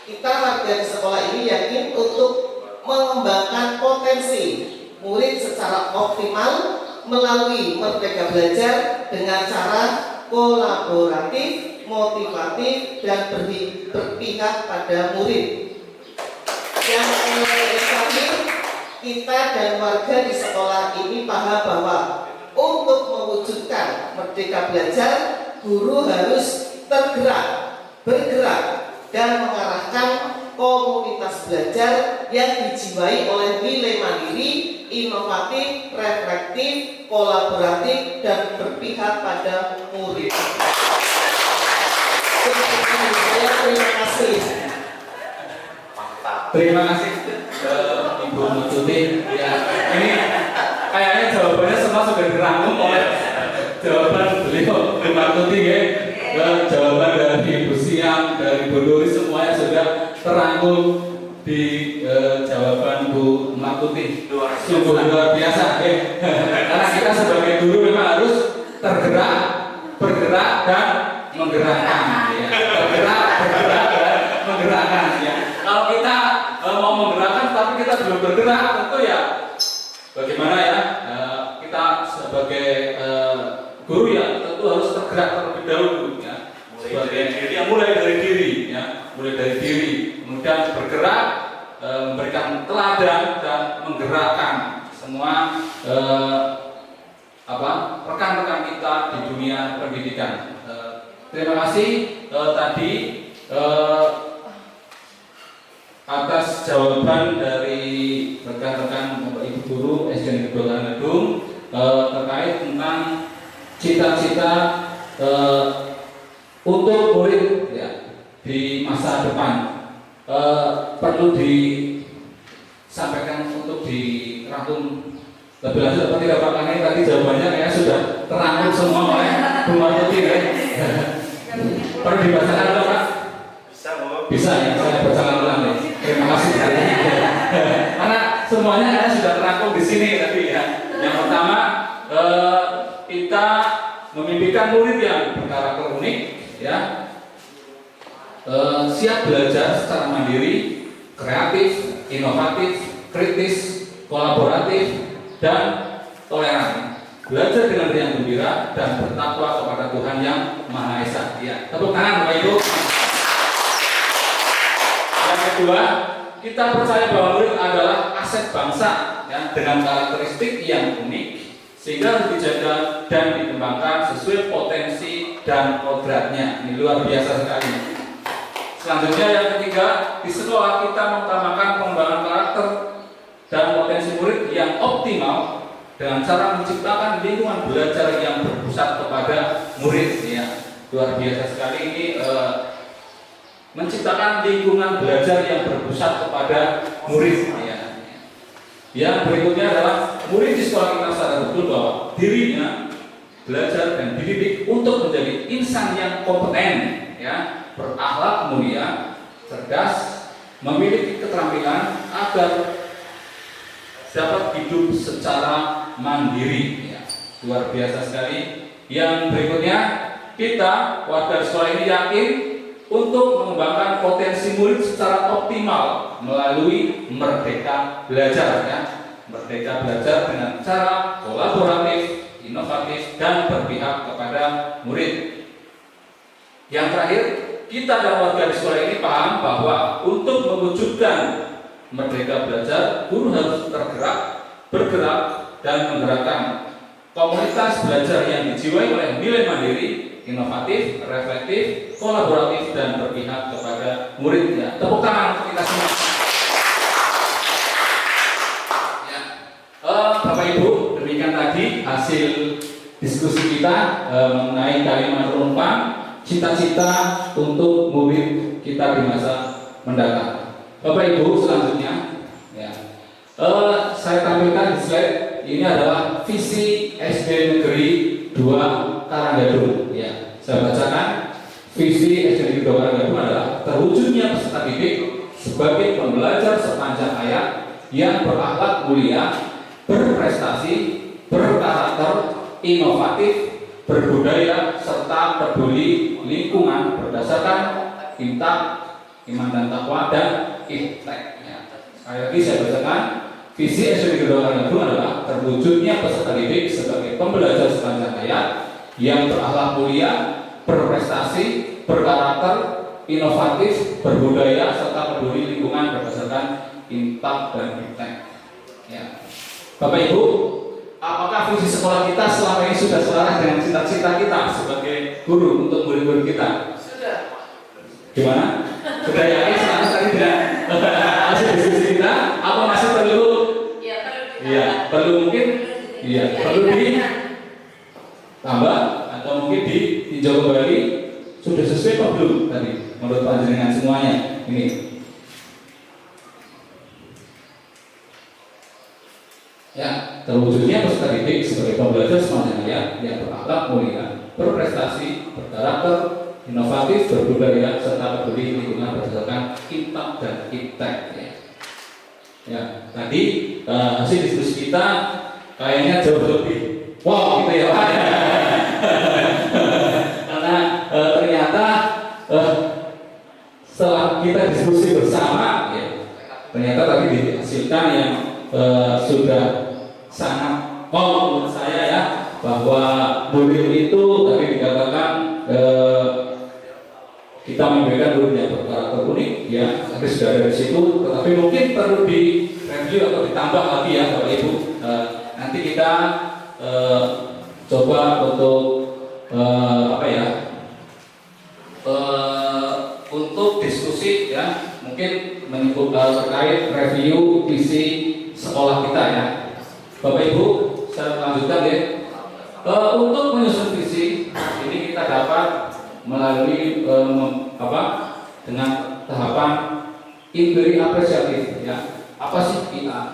kita warga di sekolah ini yakin untuk mengembangkan potensi murid secara optimal melalui Merdeka Belajar dengan cara kolaboratif, motivatif, dan berpihak pada murid. Yang terakhir, kita dan warga di sekolah ini paham bahwa untuk mewujudkan Merdeka Belajar, guru harus bergerak, dan mengarahkan komunitas belajar yang dijiwai oleh nilai mandiri, inovatif, reflektif, kolaboratif, dan berpihak pada murid. Terima kasih. Terima kasih Ibu Mututi. Ya, ini kayaknya jawabannya semua sudah dirangkum oleh jawaban beliau Ibu Mututi ya. Jawaban dari Ibu Siam, dari Bu Nuri semuanya sudah terangkum di jawaban Bu Mututi. Sungguh luar biasa. Karena kita sebagai guru memang harus tergerak, bergerak, dan menggerakkan. Ya. Bergerak, dan menggerakkan. Ya. Kalau kita mau menggerakkan tapi kita belum bergerak, tentu ya bagaimana ya, kita sebagai guru ya tentu harus tergerak terlebih dahulu ya. Mulai dari diri ya, mulai dari diri, kemudian bergerak, memberikan teladan dan menggerakkan semua rekan-rekan kita di dunia pendidikan. Terima kasih tadi atas jawaban dari rekan-rekan Bapak Ibu Guru SDN Negeri Bandung terkait tentang cita-cita untuk murid ya, di masa depan. Perlu disampaikan untuk dirangkum lebih lanjut apa tidak Pak? Karena tadi jawabannya kayak sudah terangkum semua oleh Bu Martuti ya. Perlu dibacakan atau Pak? Bisa ya, saya bacakan ulang ya. Terima kasih sekali. Karena semuanya sudah terangkum di sini tadi ya. Yang pertama, kita memimpikan murid yang berkarakter unik, ya, siap belajar secara mandiri, kreatif, inovatif, kritis, kolaboratif, dan toleran. Belajar dengan riang gembira dan bertakwa kepada Tuhan yang Maha Esa. Ya, tepuk tangan Bapak Ibu. Yang kedua, kita percaya bahwa murid adalah aset bangsa ya, dengan karakteristik yang unik sehingga harus dijaga dan dikembangkan sesuai potensi dan kodratnya. Ini luar biasa sekali. Selanjutnya yang ketiga, di sekolah kita mengutamakan pengembangan karakter dan potensi murid yang optimal dengan cara menciptakan lingkungan belajar yang berpusat kepada murid. Ya, luar biasa sekali ini. Menciptakan lingkungan belajar yang berpusat kepada murid. Ya. Yang berikutnya adalah murid di sekolah kita sadar betul bahwa dirinya belajar dan dididik untuk menjadi insan yang kompeten, ya, berakhlak mulia, cerdas, memiliki keterampilan agar dapat hidup secara mandiri. Ya. Luar biasa sekali. Yang berikutnya, kita warga sekolah ini yakin untuk mengembangkan potensi murid secara optimal melalui Merdeka Belajar, ya. Merdeka Belajar dengan cara kolaboratif, inovatif, dan berpihak kepada murid. Yang terakhir, kita dan warga di sekolah ini paham bahwa untuk mewujudkan Merdeka Belajar, guru harus tergerak, bergerak, dan menggerakkan komunitas belajar yang dijiwai oleh nilai mandiri, inovatif, reflektif, kolaboratif, dan berpihak kepada murid. Ya. Tepuk tangan untuk kita semua. Ya. Bapak Ibu, demikian tadi hasil diskusi kita mengenai kalimat penumpang cita-cita untuk murid kita di masa mendatang. Bapak Ibu, selanjutnya ya, saya tampilkan di slide ini adalah visi SD Negeri 2 Karanggadung. Ya, saya bacakan. Visi SD Negeri 2 Karanggadung adalah terwujudnya peserta didik sebagai pembelajar sepanjang hayat yang berakhlak mulia, berprestasi, berkarakter, inovatif, berbudaya, serta peduli lingkungan berdasarkan intak, iman dan takwa, dan iptek. Ya. Sekali lagi saya bacakan. Visi SD Negeri 2 Karanggadung adalah terwujudnya peserta didik sebagai pembelajar sepanjang hayat yang berakhlak mulia, berprestasi, berkarakter, inovatif, berbudaya, serta peduli lingkungan berdasarkan intak dan iptek. Ya. Bapak Ibu, apakah visi sekolah kita selama ini sudah selaras dengan cita-cita kita sebagai guru untuk murid-murid kita? Sudah. Gimana? Sudah yakin selaras tadi tidak? Masih diskusi kita? Apa masih perlu? Ya, perlu Iya, perlu mungkin? Iya, perlu ditambah atau mungkin ditinjau kembali. Sudah sesuai apa belum tadi? Menurut panjenengan semuanya ini. Ya, terwujudnya peserta didik sebagai pembelajar sepanjang hayat yang berakhlak mulia, berprestasi, berkarakter, inovatif, berbudaya, serta peduli lingkungan berdasarkan intak dan iptek. Ya, tadi hasil diskusi kita kayaknya jauh lebih wow gitu ya Pak. Karena ternyata setelah kita diskusi bersama, ya, ternyata tadi dihasilkan yang sudah sangat wow menurut saya ya, bahwa murid itu tadi dikatakan kita memberikan murid yang berkarakter unik, ya, tapi sudah ada di situ, tetapi mungkin perlu direview atau ditambah lagi ya Bapak Ibu. Nanti kita coba untuk untuk diskusi ya, mungkin menyebut terkait review visi sekolah kita ya. Bapak Ibu, saya lanjutkan ya. Untuk menyusun visi ini kita dapat melalui dengan tahapan inquiry apresiatif ya. Apa sih IA?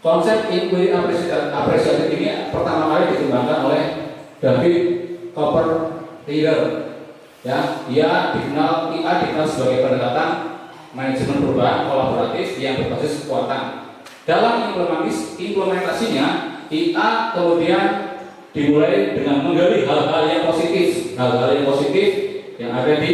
Konsep inquiry apresiatif ini pertama kali dikembangkan oleh David Copperfield ya. IA dikenal sebagai pendekatan manajemen perubahan kolaboratif yang berbasis kekuatan. Dalam implementasinya, IA kemudian dimulai dengan menggali hal-hal yang positif yang ada di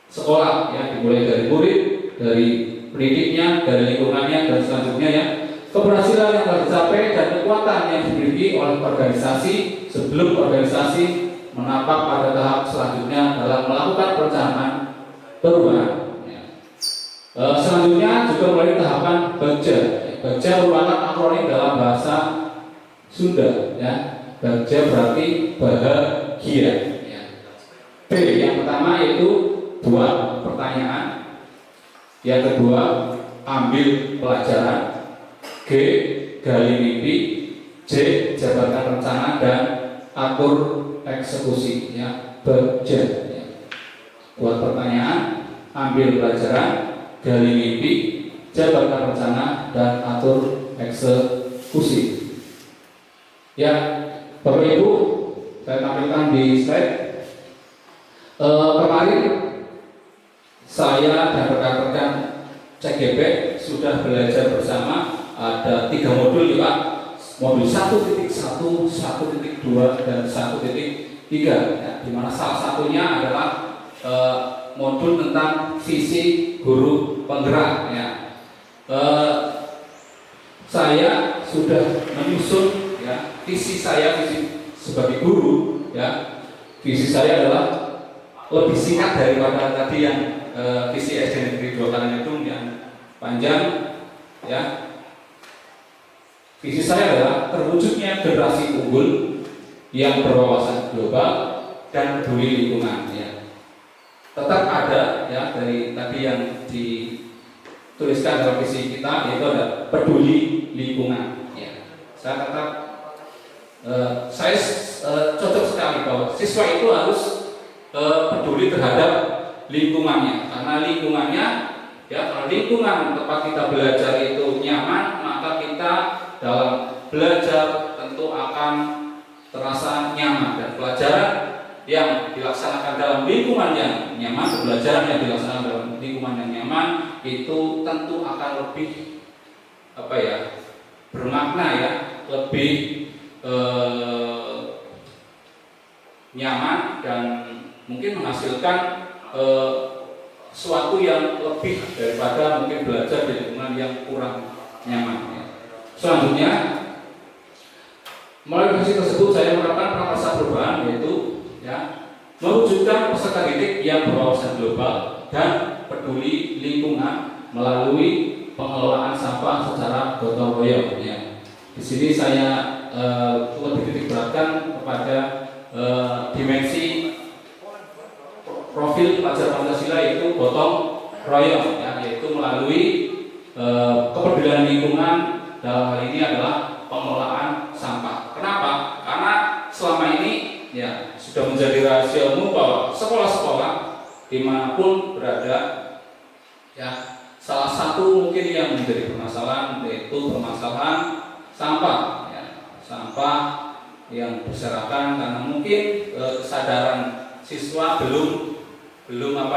sekolah ya, dimulai dari murid, dari pendidiknya, dari lingkungannya, dan selanjutnya ya, keberhasilan yang telah dicapai dan kekuatan yang dimiliki oleh organisasi sebelum organisasi menapak pada tahap selanjutnya dalam melakukan perencanaan perubahan. Selanjutnya juga mulai tahapan Bagja. Bagja merupakan akronim dalam bahasa Sunda ya. Bagja berarti bahagia ya. B yang pertama yaitu buat pertanyaan, yang kedua ambil pelajaran, G gali mimpi, J jabarkan rencana, dan atur eksekusi ya. Bagja ya. Buat pertanyaan, ambil pelajaran, gali mimpi, jabarkan rencana, dan atur eksekusi. Ya, Bapak Ibu, saya tampilkan di slide. Kemarin saya dan rekan-rekan CGP sudah belajar bersama, ada 3 modul ya Pak. Modul 1.1, 1.2, dan 1.3 ya, di mana salah satunya adalah modul tentang visi guru penggerak ya. Saya sudah menyusun ya visi sebagai guru ya. Visi saya adalah lebih singkat daripada tadi yang visi SD Negeri 2 Karanggadung yang panjang ya. Visi saya adalah terwujudnya generasi unggul yang berwawasan global dan peduli lingkungan ya. Tetap ada ya dari tadi yang dituliskan dalam visi kita, yaitu ada peduli lingkungan ya. Saya tetap cocok sekali bahwa siswa itu harus peduli terhadap lingkungannya, karena lingkungannya ya, kalau lingkungan tempat kita belajar itu nyaman, maka kita dalam belajar tentu akan terasa nyaman, dan pelajaran yang dilaksanakan dalam lingkungan yang nyaman, pembelajaran yang dilaksanakan dalam lingkungan yang nyaman itu tentu akan lebih bermakna ya, lebih nyaman dan mungkin menghasilkan sesuatu yang lebih daripada mungkin belajar di lingkungan yang kurang nyaman ya. Selanjutnya, melalui versi tersebut saya menerapkan prakarsa perubahan, yaitu ya, mewujudkan peserta didik yang berwawasan global dan peduli lingkungan melalui pengelolaan sampah secara gotong royong ya. Di sini saya lebih titik beratkan kepada dimensi profil pelajar Pancasila, yaitu gotong royong ya, yaitu melalui kepedulian lingkungan. Dalam hal ini adalah pengelolaan sampah. Kenapa? Karena selama ini ya sudah menjadi rahasia umum bahwa sekolah-sekolah dimanapun berada ya, salah satu mungkin yang menjadi permasalahan yaitu permasalahan sampah ya, sampah yang berserakan karena mungkin kesadaran siswa belum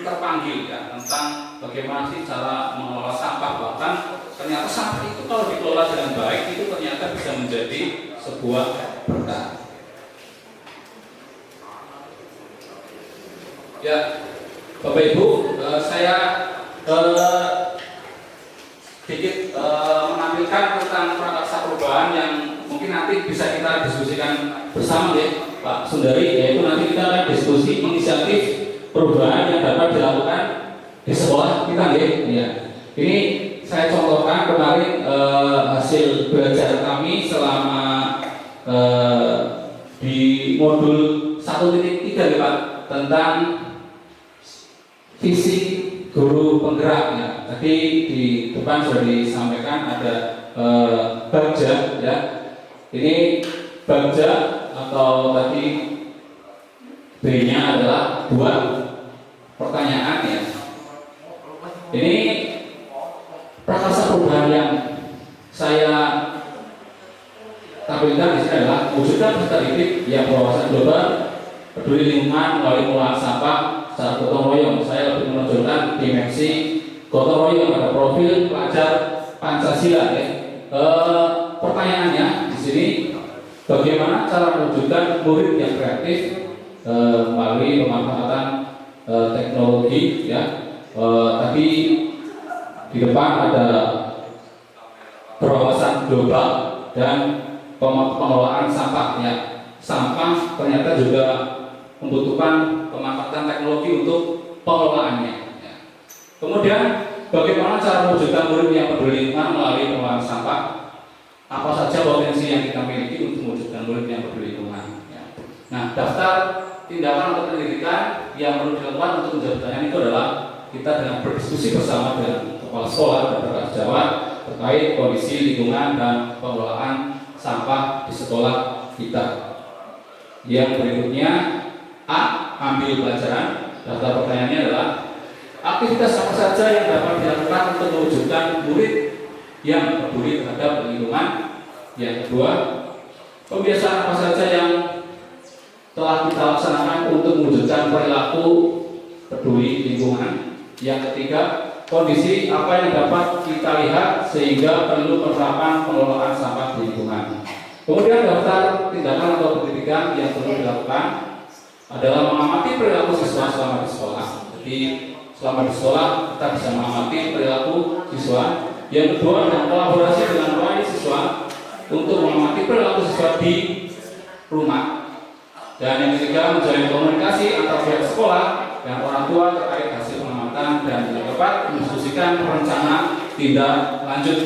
terpanggil ya tentang bagaimana sih cara mengelola sampah. Bahkan ternyata sampah itu kalau dikelola dengan baik itu ternyata bisa menjadi sebuah berkah. Ya, Bapak Ibu, saya sedikit menampilkan tentang prakarsa perubahan yang mungkin nanti bisa kita diskusikan bersama ya, Pak Sundari, yaitu nanti kita akan diskusi inisiatif perubahan yang dapat dilakukan di sekolah kita ya. Ini saya contohkan kemarin hasil belajar kami selama di modul 1.3 ya Pak, tentang visi guru penggerak ya. Tadi di depan sudah disampaikan ada bagja ya. Ini bagja atau tadi B-nya adalah buat pertanyaan ya. Ini prakarsa perubahan yang saya tampilkan di sini adalah wujudkan peserta didik yang berwawasan global, peduli lingkungan melalui pengelolaan sampah secara gotong royong. Saya lebih menunjukkan dimensi gotong royong pada profil pelajar Pancasila ya. Pertanyaannya di sini, bagaimana cara mewujudkan murid yang kreatif melalui pemanfaatan teknologi ya. Tadi di depan ada berwawasan global dan pengelolaan sampah ya. Sampah ternyata juga membutuhkan pemanfaatan teknologi untuk pengelolaannya ya. Kemudian bagaimana cara mewujudkan murid yang peduli lingkungan melalui pengelolaan sampah? Apa saja potensi yang kita miliki untuk mewujudkan murid yang peduli lingkungan ya. Nah, daftar tindakan atau pendidikan yang perlu dilakukan untuk menjawab pertanyaan itu adalah kita dengan berdiskusi bersama dengan kepala sekolah dan perangkat sejawat terkait kondisi lingkungan dan pengelolaan sampah di sekolah kita. Yang berikutnya, A. Ambil pelajaran. Daftar pertanyaannya adalah aktivitas apa saja yang dapat dilakukan untuk mewujudkan murid yang peduli terhadap lingkungan. Yang kedua, kebiasaan apa saja yang telah kita laksanakan untuk mewujudkan perilaku peduli lingkungan. Yang ketiga, kondisi apa yang dapat kita lihat sehingga perlu penerapan pengelolaan sampah di lingkungan. Kemudian daftar tindakan atau pendidikan yang perlu dilakukan adalah mengamati perilaku siswa selama di sekolah. Jadi selama di sekolah kita bisa mengamati perilaku siswa. Yang kedua adalah kolaborasi dengan orang siswa untuk mengamati perilaku siswa di rumah. Dan yang ketiga, menjalin komunikasi antara pihak sekolah dan orang tua terkait hasil pengamatan dan yang keempat, mendiskusikan rencana tindak lanjut.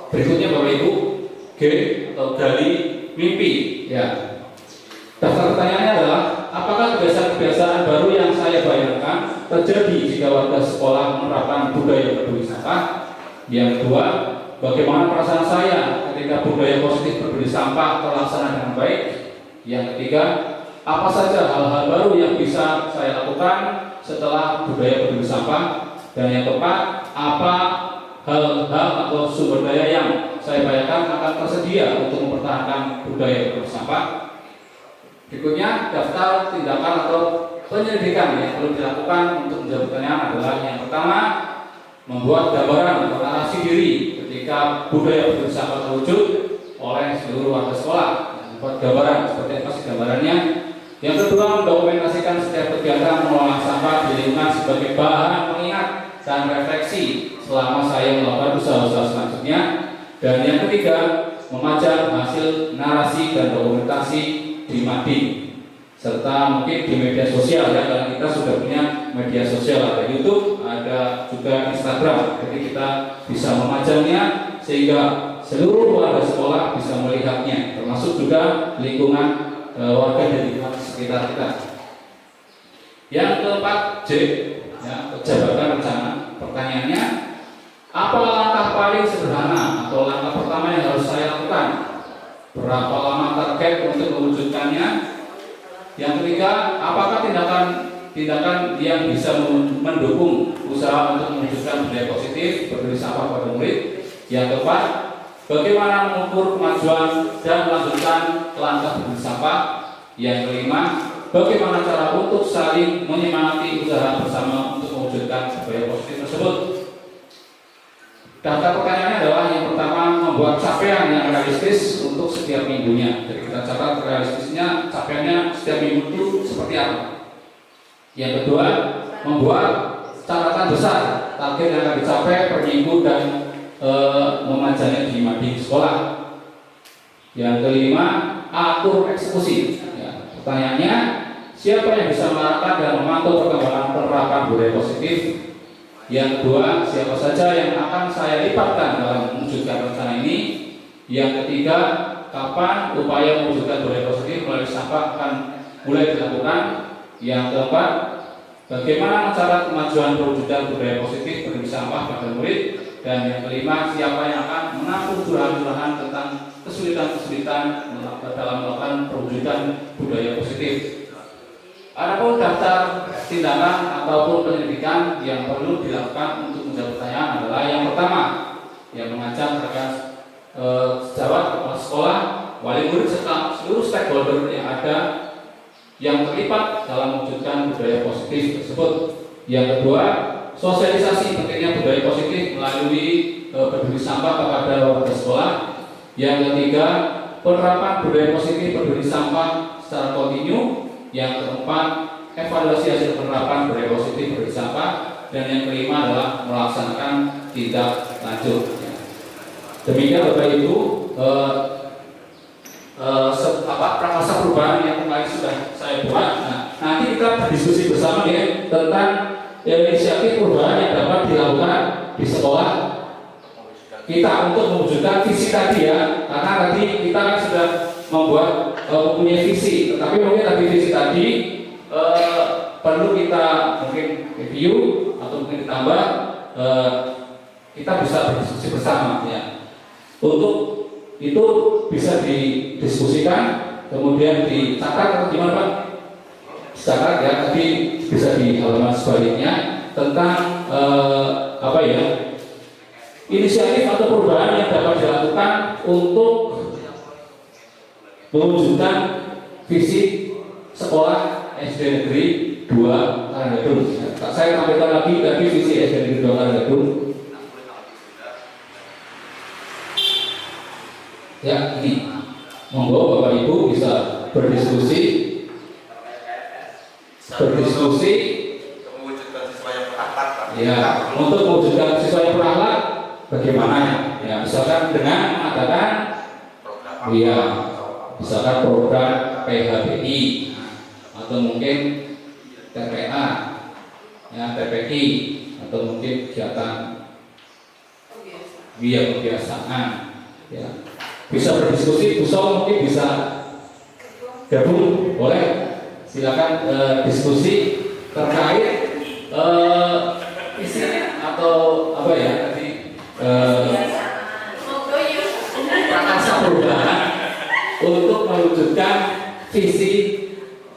Berikutnya Bapak Ibu, G atau gali mimpi ya. Daftar pertanyaannya adalah apakah kebiasaan-kebiasaan baru yang saya bayangkan terjadi jika warga sekolah menerapkan budaya peduli sampah? Yang kedua, bagaimana perasaan saya ketika budaya positif peduli sampah terlaksana dengan baik? Yang ketiga, apa saja hal-hal baru yang bisa saya lakukan setelah budaya peduli sampah? Dan yang keempat, apa hal-hal atau sumber daya yang saya bayangkan akan tersedia untuk mempertahankan budaya bersampah. Berikutnya, daftar tindakan atau penyelidikan yang perlu dilakukan untuk menjawab pertanyaan adalah yang pertama, membuat gambaran atau narasi diri ketika budaya bersampah terwujud oleh seluruh warga sekolah. Membuat gambaran seperti apa sih gambarannya. Yang kedua, mendokumentasikan setiap kegiatan mengolah sampah di lingkungan sebagai bahan pengingat dan refleksi selama saya melakukan usaha-usaha selanjutnya. Dan yang ketiga, memajang hasil narasi dan dokumentasi di mading serta mungkin di media sosial ya, karena kita sudah punya media sosial, ada YouTube, ada juga Instagram, jadi kita bisa memajangnya sehingga seluruh warga sekolah bisa melihatnya, termasuk juga lingkungan warga di lingkungan sekitar kita. Yang keempat, J, ya, jabatan rencana. Pertanyaannya, apa langkah paling sederhana atau langkah pertama yang harus saya lakukan? Berapa lama target untuk mewujudkannya? Yang ketiga, apakah tindakan yang bisa mendukung usaha untuk mewujudkan budaya positif peduli sampah pada murid? Yang keempat, bagaimana mengukur kemajuan dan melanjutkan langkah peduli sampah? Yang kelima, bagaimana cara untuk saling menyemangati usaha bersama untuk mewujudkan budaya positif tersebut? Daftar pertanyaannya adalah yang pertama, membuat capaian yang realistis untuk setiap minggunya. Jadi kita catat realistisnya, capaiannya setiap minggu itu seperti apa. Yang kedua, membuat catatan besar target yang akan dicapai per minggu dan memajangnya di mading sekolah. Yang kelima, atur eksekusi. Ya, pertanyaannya, siapa yang bisa mengarahkan dan memantau perkembangan penerapan budaya positif? Yang kedua, siapa saja yang akan saya libatkan dalam mewujudkan rencana ini? Yang ketiga, kapan upaya mewujudkan budaya positif melalui sampah akan mulai dilakukan? Yang keempat, bagaimana mencatat kemajuan perwujudan budaya positif peduli sampah pada murid? Dan yang kelima, siapa yang akan menampung curahan-curahan tentang kesulitan-kesulitan dalam melakukan perwujudan budaya positif? Adapun daftar tindakan ataupun penyelidikan yang perlu dilakukan untuk menjawab pertanyaan adalah yang pertama, yang mengajak mereka sejawat kepala sekolah, wali murid serta seluruh stakeholder yang ada yang terlibat dalam mewujudkan budaya positif tersebut. Yang kedua, sosialisasi pentingnya budaya positif melalui peduli sampah kepada warga sekolah. Yang ketiga, penerapan budaya positif peduli sampah secara kontinu. Yang keempat, evaluasi hasil penerapan budaya positif peduli sampah. Dan yang kelima adalah melaksanakan tindak lanjut. Demikian Bapak Ibu prakarsa perubahan yang kemarin sudah saya buat. Nah, nanti kita berdiskusi bersama ya tentang inisiatif perubahan yang dapat dilakukan di sekolah kita untuk mewujudkan visi tadi ya, karena tadi kita kan sudah membuat mempunyai visi, tetapi mungkin tadi visi tadi perlu kita mungkin review atau mungkin ditambah, kita bisa berdiskusi bersama ya. Untuk itu bisa didiskusikan, kemudian dicatat atau gimana Pak? Dicatat ya, tadi bisa di halaman sebaliknya tentang inisiatif atau perubahan yang dapat dilakukan untuk mewujudkan visi sekolah SD Negeri 2 Karanggadung. Saya tampilkan lagi tadi visi SD Negeri 2 Karanggadung. Ya, ini monggo Bapak Ibu bisa berdiskusi mewujudkan siswa yang berakhlak. Ya, untuk mewujudkan siswa yang berakhlak bagaimana ya? Misalkan dengan mengadakan misalkan program PHBI atau mungkin TPA ya, TPI atau mungkin kegiatan kebiasaan ya. Bisa berdiskusi, mungkin bisa gabung, boleh silakan diskusi terkait isi atau apa ya tadi prakarsa perubahan untuk mewujudkan visi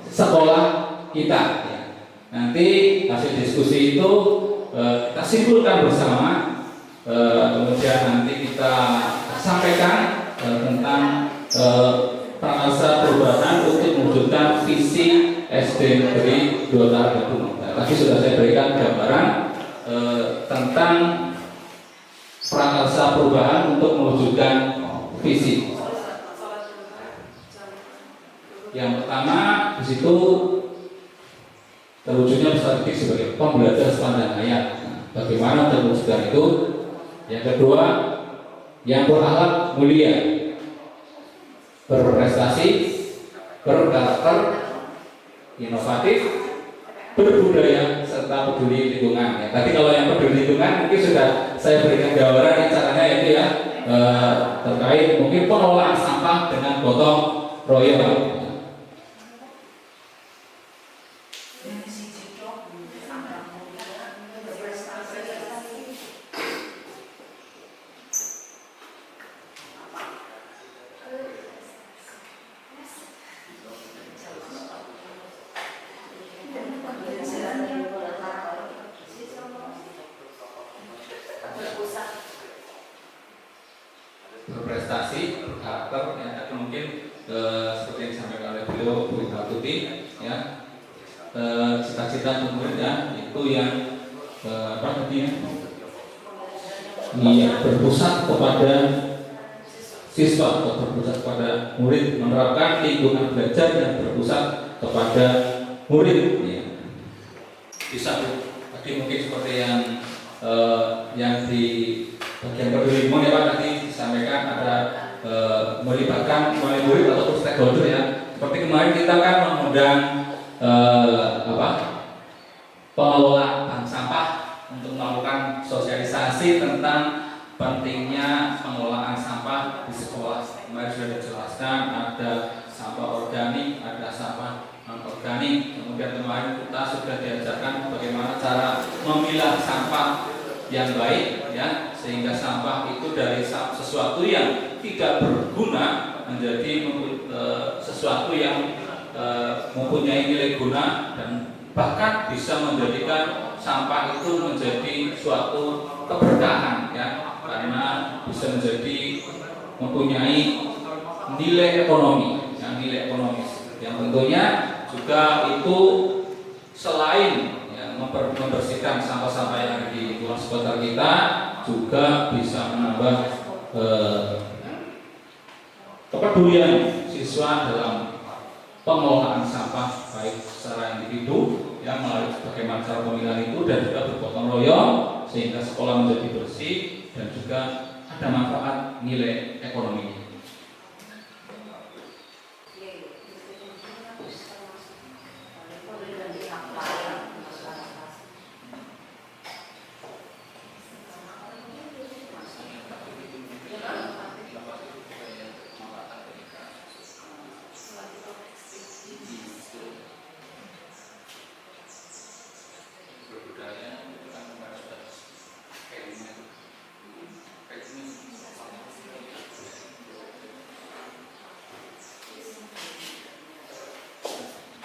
sekolah kita. Nanti hasil diskusi itu kita simpulkan bersama kemudian nanti kita sampaikan tentang prakarsa perubahan untuk mewujudkan visi SD Negeri 2 Targetung. Tadi sudah saya berikan gambaran tentang prakarsa perubahan untuk mewujudkan visi. Yang pertama di situ terwujudnya strategi sebagai pembelajar sepanjang hayat. Bagaimana terwujudkan itu? Yang kedua, yang berakhlak mulia, berprestasi, berkarakter, inovatif, berbudaya, serta peduli lingkungan. Ya, tadi kalau yang peduli lingkungan mungkin sudah saya berikan gambaran caranya itu ya, terkait mungkin pengelolaan sampah dengan gotong royong. Berprestasi, berkarakter, yang tadi mungkin seperti yang disampaikan oleh beliau Bu Ibu Tuti, ya, cita-cita muridnya itu yang apa namanya? Iya, berpusat kepada siswa atau berpusat kepada murid, menerapkan lingkungan belajar yang berpusat kepada murid. Ya. Bisa tadi mungkin seperti yang di bagian peduli lingkungan ya Pak, tadi disampaikan ada melibatkan murid atau stakeholder ya. Seperti kemarin kita kan mengundang pengelola bank sampah untuk melakukan sosialisasi tentang pentingnya pengelolaan sampah di sekolah. Kemarin sudah dijelaskan ada sampah organik, ada sampah non organik. Kemudian kemarin kita sudah diajarkan bagaimana cara memilah sampah yang baik ya, sehingga sampah itu dari sesuatu yang tidak berguna menjadi sesuatu yang mempunyai nilai guna dan bahkan bisa menjadikan sampah itu menjadi suatu keberkahan ya, karena bisa menjadi mempunyai nilai ekonomi ya, nilai ekonomis yang tentunya juga itu selain membersihkan sampah-sampah yang ada di lingkungan sekitar kita juga bisa menambah kepedulian siswa dalam pengelolaan sampah baik secara individu ya melalui bagaimana cara pemilihan itu dan juga bergotong royong sehingga sekolah menjadi bersih dan juga ada manfaat nilai ekonomi.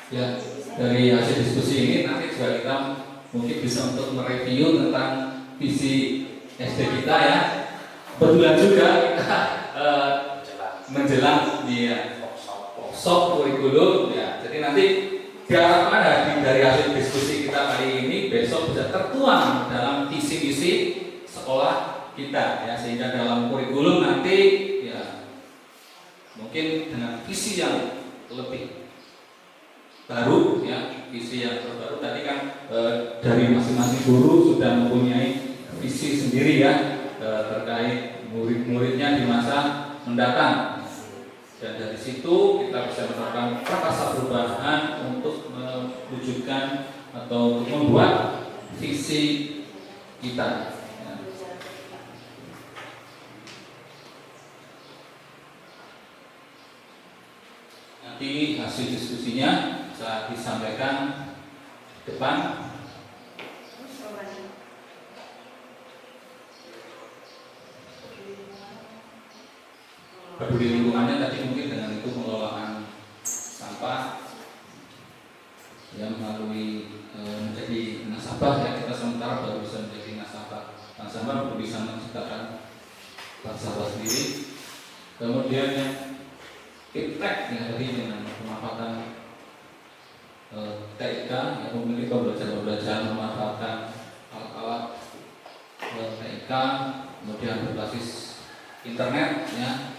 Ya, dari hasil diskusi ini nanti juga kita mungkin bisa untuk mereview tentang visi SD kita ya. Kebetulan juga kita menjelang di workshop kurikulum ya. Jadi nanti diharapkan dari hasil diskusi kita kali ini besok bisa tertuang dalam visi-visi sekolah kita ya, sehingga dalam kurikulum nanti ya mungkin dengan visi yang lebih baru ya, visi yang terbaru tadi kan dari masing-masing guru sudah mempunyai visi sendiri ya terkait murid-muridnya di masa mendatang, dan dari situ kita bisa menerapkan prakarsa perubahan untuk mewujudkan atau untuk membuat visi kita. Nanti hasil diskusinya bisa disampaikan di depan. Peduli lingkungannya tadi mungkin dengan itu pengelolaan sampah yang melalui menjadi nasabah ya, kita sementara baru bisa menjadi nasabah sama-sama untuk bisa menciptakan bangsa sendiri. Kemudian yang iptek yang tadi dengan pemanfaatan TIK yang memiliki pembelajaran memanfaatkan alat-alat TIK, kemudian berbasis internet ya.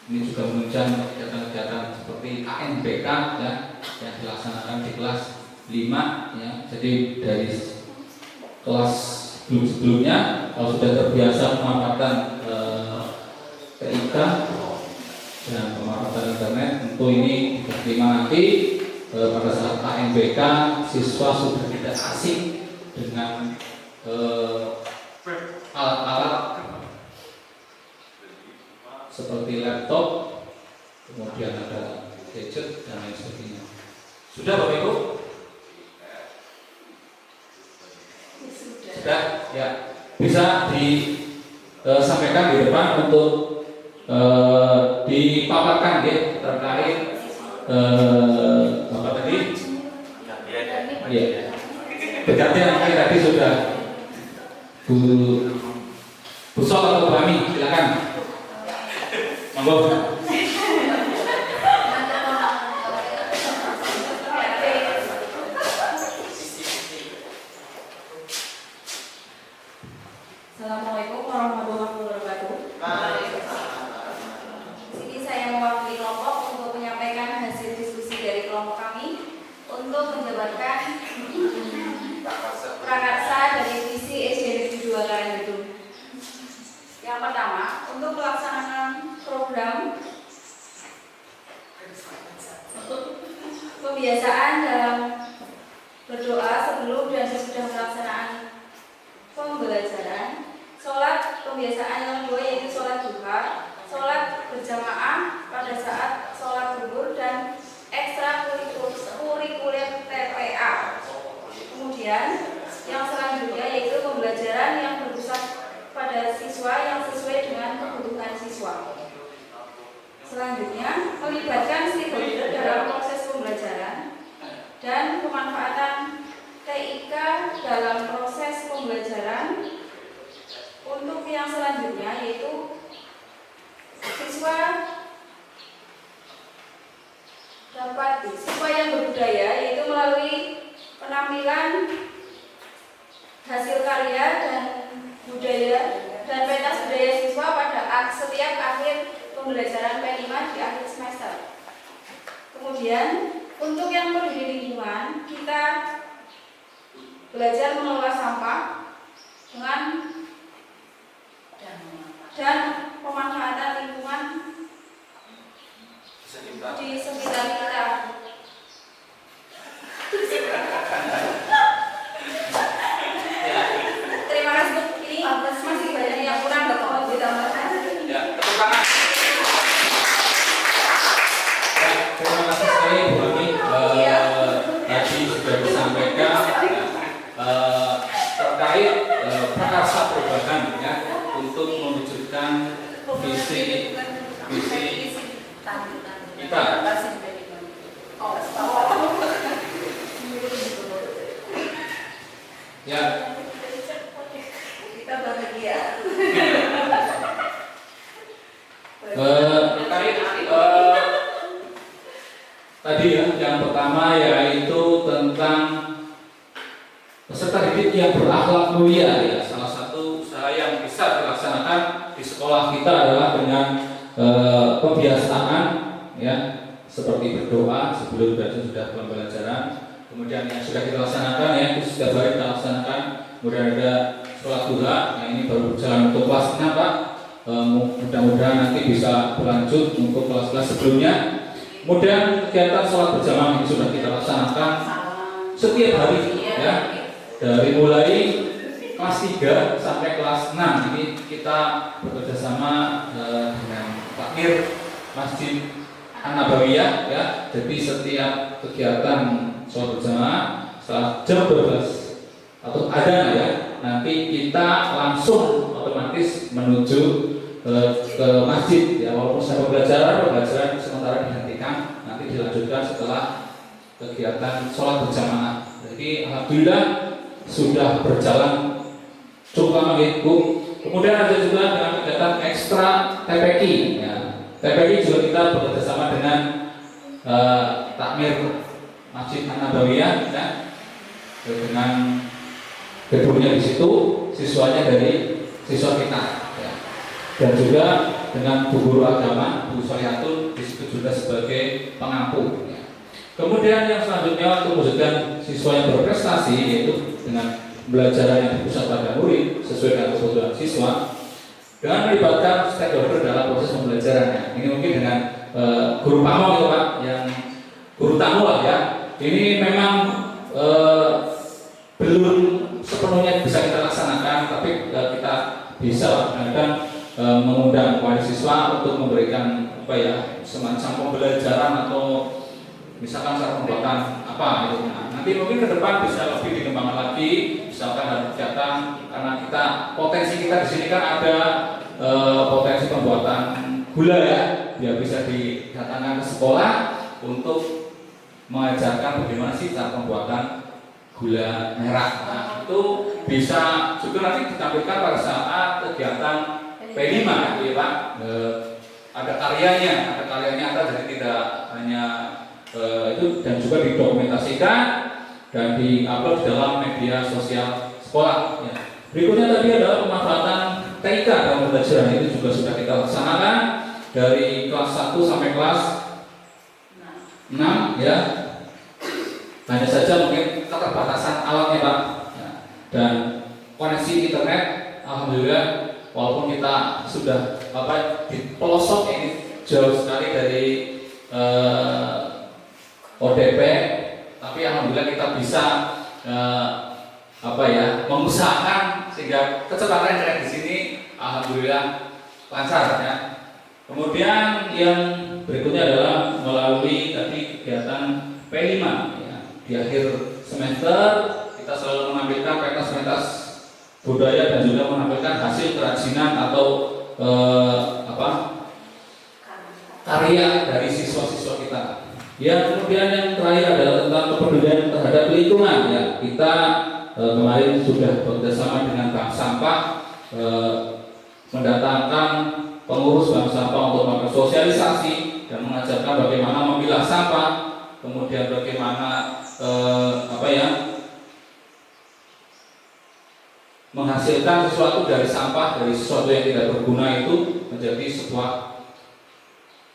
Ini juga menunjang kegiatan-kegiatan seperti KNBK ya, yang dilaksanakan di kelas 5 ya. Jadi dari kelas sebelumnya kalau sudah terbiasa memanfaatkan TIK dan pemanfaatan internet, tentu ini di kelas 5 nanti pada saat KNBK siswa sudah tidak asing dengan alat-alat seperti laptop, kemudian ada gadget dan lain sebagainya. Sudah Bapak Ibu? Sudah? Ya. Bisa disampaikan di depan untuk dipaparkan ya terkait apa tadi? Iya. Bergantian tadi sudah Bu Sol atau Bu Ami, silakan. Monggo. Assalamualaikum warahmatullahi wabarakatuh. Di sini saya mewakili kelompok untuk menyampaikan hasil diskusi dari kelompok kami untuk menjabarkan prakarsa dari visi SD Negeri 2 Karangkedung. Yang pertama, untuk pelaksanaan program pembiasaan dalam berdoa sebelum dan sesudah pelaksanaan pembelajaran, sholat pembiasaan yang kedua yaitu sholat duha, sholat berjamaah pada saat sholat zuhur dan ekstra kurikuler TPA. Kemudian yang selanjutnya yaitu pembelajaran yang berpusat pada siswa yang sesuai dengan kebutuhan siswa. Selanjutnya, melibatkan stakeholder dalam proses pembelajaran dan pemanfaatan TIK dalam proses pembelajaran. Untuk yang selanjutnya yaitu siswa yang berbudaya, yaitu melalui penampilan hasil karya dan budaya dan pentas budaya siswa pada setiap akhir pembelajaran P5 di akhir semester. Kemudian untuk yang peduli lingkungan, kita belajar mengelola sampah dengan dan pemanfaatan lingkungan di sekitar kita. Terima kasih. Ini masih banyak yang kurang, kalau ditambahkan. Ya, tepuk tangan. Ya, terima kasih sekali Bu Ami. Tadi sudah disampaikan terkait prakarsa perubahan ya untuk mewujudkan visi kita. Ya. Kita bahagia. Terkait tadi ya, yang pertama yaitu tentang peserta didik yang berakhlak mulia ya. Salah satu usaha yang bisa dilaksanakan di sekolah kita adalah dengan pembiasaan ya, seperti berdoa sebelum dan sesudah pembelajaran. Kemudian yang sudah kita laksanakan ya, itu setiap hari kita laksanakan. Kemudian ada sholat duha, nah ini baru berjalan untuk kelas 6 Pak. Mudah-mudahan nanti bisa berlanjut untuk kelas-kelas sebelumnya. Kemudian kegiatan sholat berjamaah ini sudah kita laksanakan setiap hari ya, dari mulai kelas 3 sampai kelas 6. Ini kita bekerjasama dengan Pak Mir Masjid An-Nabawiyah ya. Jadi setiap kegiatan sholat berjamaah setelah jam 12 atau adzan ya, nanti kita langsung otomatis menuju ke masjid ya. Walaupun saya pembelajaran sementara dihentikan, nanti dilanjutkan setelah kegiatan sholat berjamaah. Jadi alhamdulillah sudah berjalan Cukup lama nggih, Bu. Kemudian ada juga dengan kegiatan ekstra TPQ ya. TPQ juga kita bekerjasama dengan Takmir Masjid An-Nabawiyah ya. Dengan gedungnya di situ, siswanya dari siswa kita ya. Dan juga dengan bu guru agama, Bu Solihatun di situ juga sebagai pengampu ya. Kemudian yang selanjutnya untuk mewujudkan siswa yang berprestasi yaitu dengan belajar yang dipusat pada murid sesuai dengan kebutuhan siswa dengan melibatkan stakeholder dalam proses pembelajarannya. Ini mungkin dengan guru pamong itu Pak, yang guru tamu lah ya. Ini memang belum sepenuhnya bisa kita laksanakan, tapi kita bisa kadang mengundang wali siswa untuk memberikan apa ya, semacam pembelajaran atau misalkan cara pembuatan apa gitu. Nah, nanti mungkin ke depan bisa lebih dikembangkan lagi, misalkan ada kegiatan karena kita potensi kita di sini kan ada potensi pembuatan gula ya, biar bisa didatangkan ke sekolah untuk mengajarkan bagaimana sih cara pembuatan gula merah. Nah, itu bisa juga nanti ditampilkan pada saat kegiatan P5 ya Pak. Ada karyanya ada, jadi tidak hanya itu, dan juga didokumentasikan dan diupload dalam media sosial sekolah ya. Berikutnya tadi adalah pemanfaatan TIK dalam pembelajaran, itu juga sudah kita laksanakan dari kelas 1 sampai kelas 6 ya. Hanya saja mungkin keterbatasan alatnya Pak ya. Dan koneksi internet alhamdulillah walaupun kita sudah di pelosok ini jauh sekali dari ODP, tapi alhamdulillah kita bisa mengusahakan sehingga kecepatan internet di sini alhamdulillah lancar ya. Kemudian yang berikutnya adalah melalui tadi kegiatan P5 ya. Di akhir semester kita selalu menampilkan pentas-pentas budaya dan juga menampilkan hasil kerajinan atau karya dari siswa-siswa kita. Ya, kemudian yang terakhir adalah tentang kepedulian terhadap lingkungan ya. Kita kemarin sudah bekerjasama dengan Bank Sampah mendatangkan pengurus Bank Sampah untuk melakukan sosialisasi dan mengajarkan bagaimana memilah sampah, kemudian bagaimana menghasilkan sesuatu dari sampah, dari sesuatu yang tidak berguna itu menjadi sebuah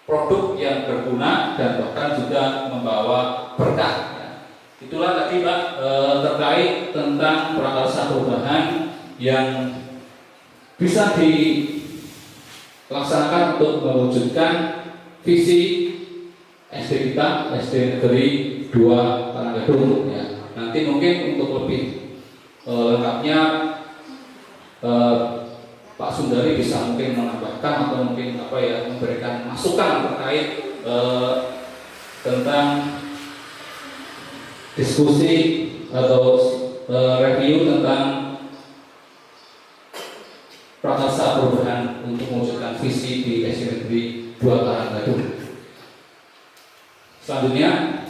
produk yang berguna dan bahkan juga membawa berkah ya. Itulah tadi Pak terkait tentang prakarsa perubahan yang bisa dilaksanakan untuk mewujudkan visi SD kita, SD Negeri 2 Karanggadung ya. Nanti mungkin untuk lebih lengkapnya Pak Sundari bisa mungkin menambahkan atau mungkin memberikan masukan terkait tentang diskusi atau review tentang prakarsa perubahan untuk mewujudkan visi di SD Negeri 2 Karanggadung. Selanjutnya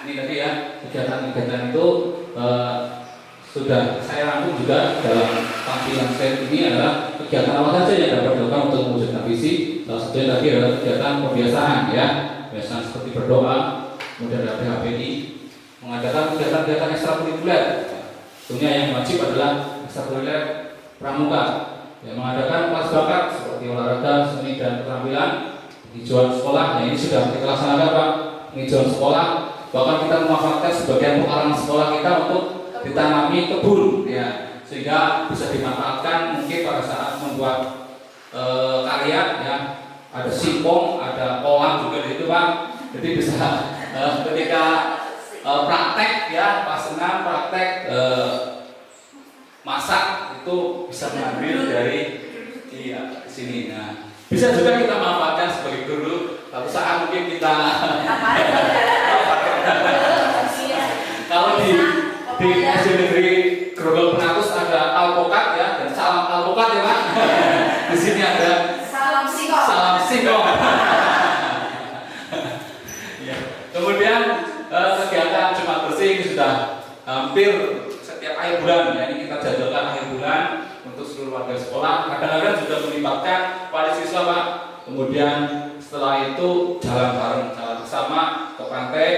ini tadi ya, kegiatan-kegiatan itu sudah saya rangkum juga dalam tampilan slide ini adalah kegiatan apa saja yang dapat dilakukan untuk mewujudkan visi. Salah satunya tadi adalah kegiatan pembiasaan ya, biasanya seperti berdoa, kemudian ada PHPI, mengadakan kegiatan-kegiatan ekstrakurikuler. Tentunya yang wajib adalah ekstrakurikuler pramuka, ya, mengadakan kelas bakat seperti olahraga, seni dan keterampilan, hijauan sekolah. Nah, ini sudah kita laksanakan Pak, hijauan sekolah. Bahkan kita memanfaatkan sebagian pekarangan sekolah kita untuk ditanami kebun ya, sehingga bisa dimanfaatkan mungkin pada saat membuat karya ya. Ada singkong, ada kolam juga di situ Pak. Jadi bisa ketika praktek ya, pas senang praktek masak itu bisa mengambil dari sini. Nah, bisa juga kita manfaatkan sebagai guru. Satu saat mungkin kita kalau di SD Negeri Grogol Penatus ada alpokat ya, dan salam alpokat ya Pak. Di sini ada salam singkong. sudah hampir setiap akhir bulan, ya ini kita jadwalkan akhir bulan untuk seluruh warga sekolah. Kadang-kadang juga melibatkan wali siswa Pak. Kemudian setelah itu jalan bareng, jalan bersama ke pantai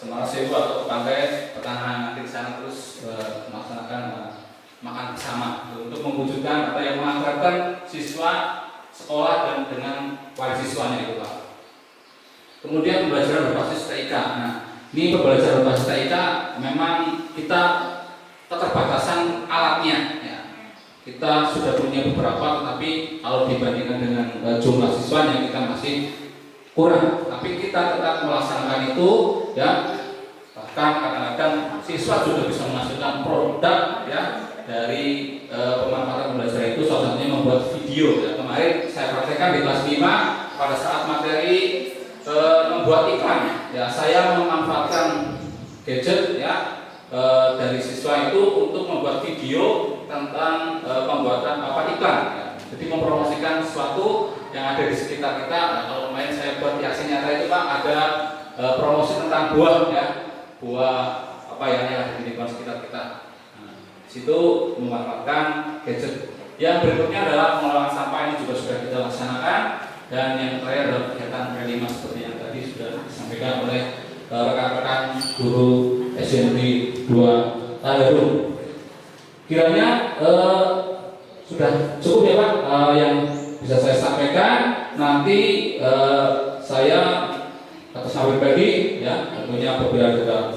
Semarang Sewu atau ke pantai Petangan, nanti di sana terus melaksanakan makan bersama untuk mewujudkan apa yang mengakrabkan siswa sekolah dan dengan wali siswanya itu Pak. Kemudian pembelajaran berbasis TIK. Nah, ini pembelajaran berbasis TIK memang kita keterbatasan alatnya. Ya. Kita sudah punya beberapa, tetapi kalau dibandingkan dengan jumlah siswanya kita masih kurang. Tapi kita tetap melaksanakan itu, ya. Bahkan kadang-kadang siswa juga bisa menghasilkan produk, ya, dari pemanfaatan pembelajaran itu. Salah satunya membuat video. Ya. Kemarin saya praktekkan di kelas 5 pada saat materi membuat iklan. Ya, saya memanfaatkan gadget, ya, dari siswa itu untuk membuat video tentang pembuatan iklan. Ya. Jadi mempromosikan sesuatu yang ada di sekitar kita. Nah, kalau kemarin saya buat di aksi nyata itu Pak, ada promosi tentang buah, ya, buah yang ada di lingkungan sekitar kita. Nah, di situ memanfaatkan gadget. Yang berikutnya adalah pengelolaan sampah, ini juga sudah kita laksanakan. Dan yang terakhir adalah kegiatan P5 seperti yang tadi sudah disampaikan oleh rekan-rekan guru SMP 2 Taruh. Kiranya sudah cukup ya Pak yang bisa saya sampaikan. Nanti saya atas nama pribadi, ya, tentunya apabila ada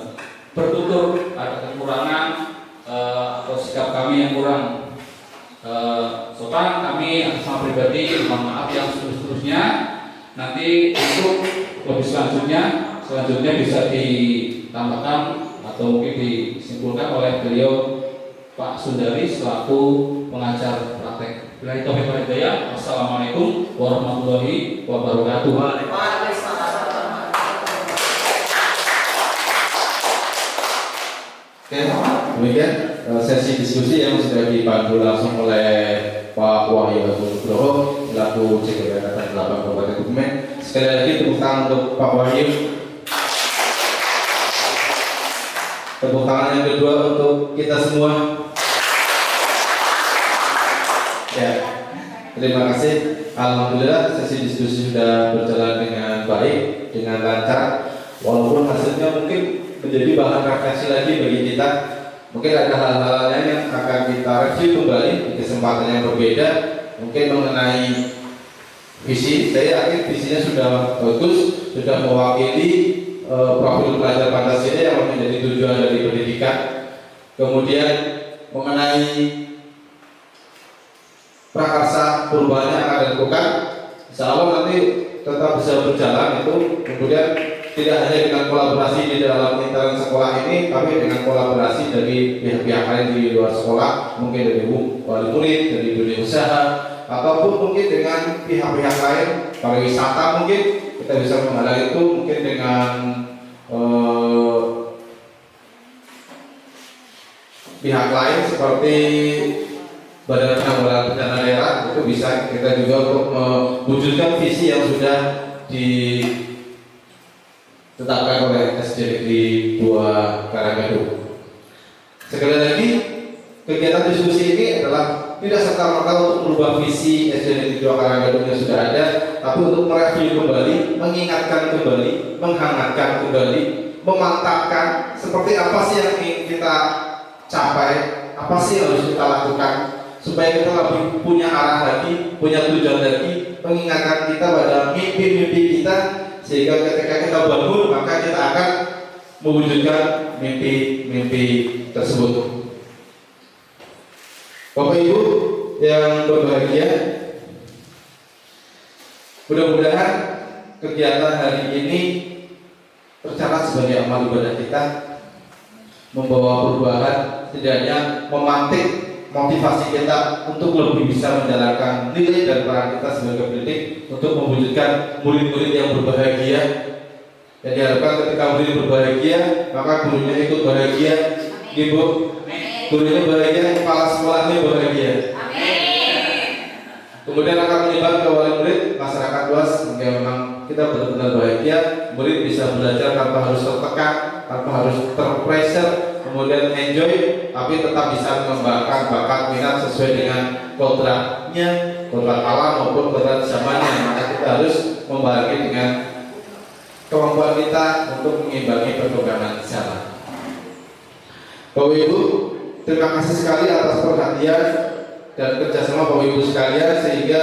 bertutur ada kekurangan atau sikap kami yang kurang sopan, kami atas nama pribadi mohon maaf yang seterusnya. Nanti untuk lebih selanjutnya bisa ditambahkan atau mungkin disimpulkan oleh beliau Pak Sundari selaku pengajar praktek. Bila itu hidayah. Wassalamualaikum warahmatullahi wabarakatuh. Oke, demikian sesi diskusi yang sudah dipandu langsung oleh Pak Wahyu Nugroho selaku Sekretariat 8 Kabupaten Kebumen. Sekali lagi tepuk tangan untuk Pak Wahyu. Tepuk tangan yang kedua untuk kita semua. Ya, terima kasih. Alhamdulillah sesi diskusi sudah berjalan dengan baik, dengan lancar. Walaupun hasilnya mungkin menjadi bahan refleksi lagi bagi kita. Mungkin ada hal-hal lain yang akan kita review kembali di kesempatan yang berbeda. Mungkin mengenai visi, saya yakin visinya sudah bagus, sudah mewakili profil pelajar Pancasila yang menjadi tujuan dari pendidikan. Kemudian mengenai prakarsa perubahan yang akan dilakukan, insya Allah nanti tetap bisa berjalan itu. Kemudian tidak hanya dengan kolaborasi di dalam lingkaran sekolah ini, tapi dengan kolaborasi dari pihak-pihak lain di luar sekolah, mungkin dari wali murid, dari dunia usaha, ataupun mungkin dengan pihak-pihak lain, pariwisata mungkin kita bisa menghalang itu mungkin dengan pihak lain seperti Badan Penanggulangan Bencana Daerah. Itu bisa kita juga untuk mewujudkan visi yang sudah ditetapkan oleh SDG 2 Karanggadung. Sekali lagi, kegiatan diskusi ini adalah tidak serta-merta untuk merubah visi SDG 2 Karanggadung yang sudah ada, tapi untuk mereview kembali, mengingatkan kembali, menghangatkan kembali, memantapkan seperti apa sih yang ingin kita capai, apa sih yang harus kita lakukan, supaya kita lebih punya arah lagi, punya tujuan lagi, mengingatkan kita pada mimpi-mimpi kita, sehingga ketika kita bangun maka kita akan mewujudkan mimpi-mimpi tersebut. Bapak Ibu yang berbahagia, mudah-mudahan kegiatan hari ini tercatat sebagai amal ibadah kita, membawa perubahan, setidaknya memantik motivasi kita untuk lebih bisa menjalankan nilai dan peran kita sebagai pendidik untuk mewujudkan murid-murid yang berbahagia. Dan diharapkan ketika murid berbahagia, maka gurunya ikut bahagia. Ibu, gurunya bahagia, kepala sekolahnya bahagia. Kemudian akan menyebar ke wali murid, masyarakat luas, sehingga memang kita benar-benar bahagia. Murid bisa belajar tanpa harus tertekan, tanpa harus terpressure, kemudian enjoy, tapi tetap bisa mengembangkan bakat minat sesuai dengan kodratnya, kodrat alam maupun kodrat zamannya. Maka kita harus membarengi dengan kemampuan kita untuk mengimbangi perkembangan zaman. Bapak Ibu, terima kasih sekali atas perhatian dan kerjasama Bapak Ibu sekalian, sehingga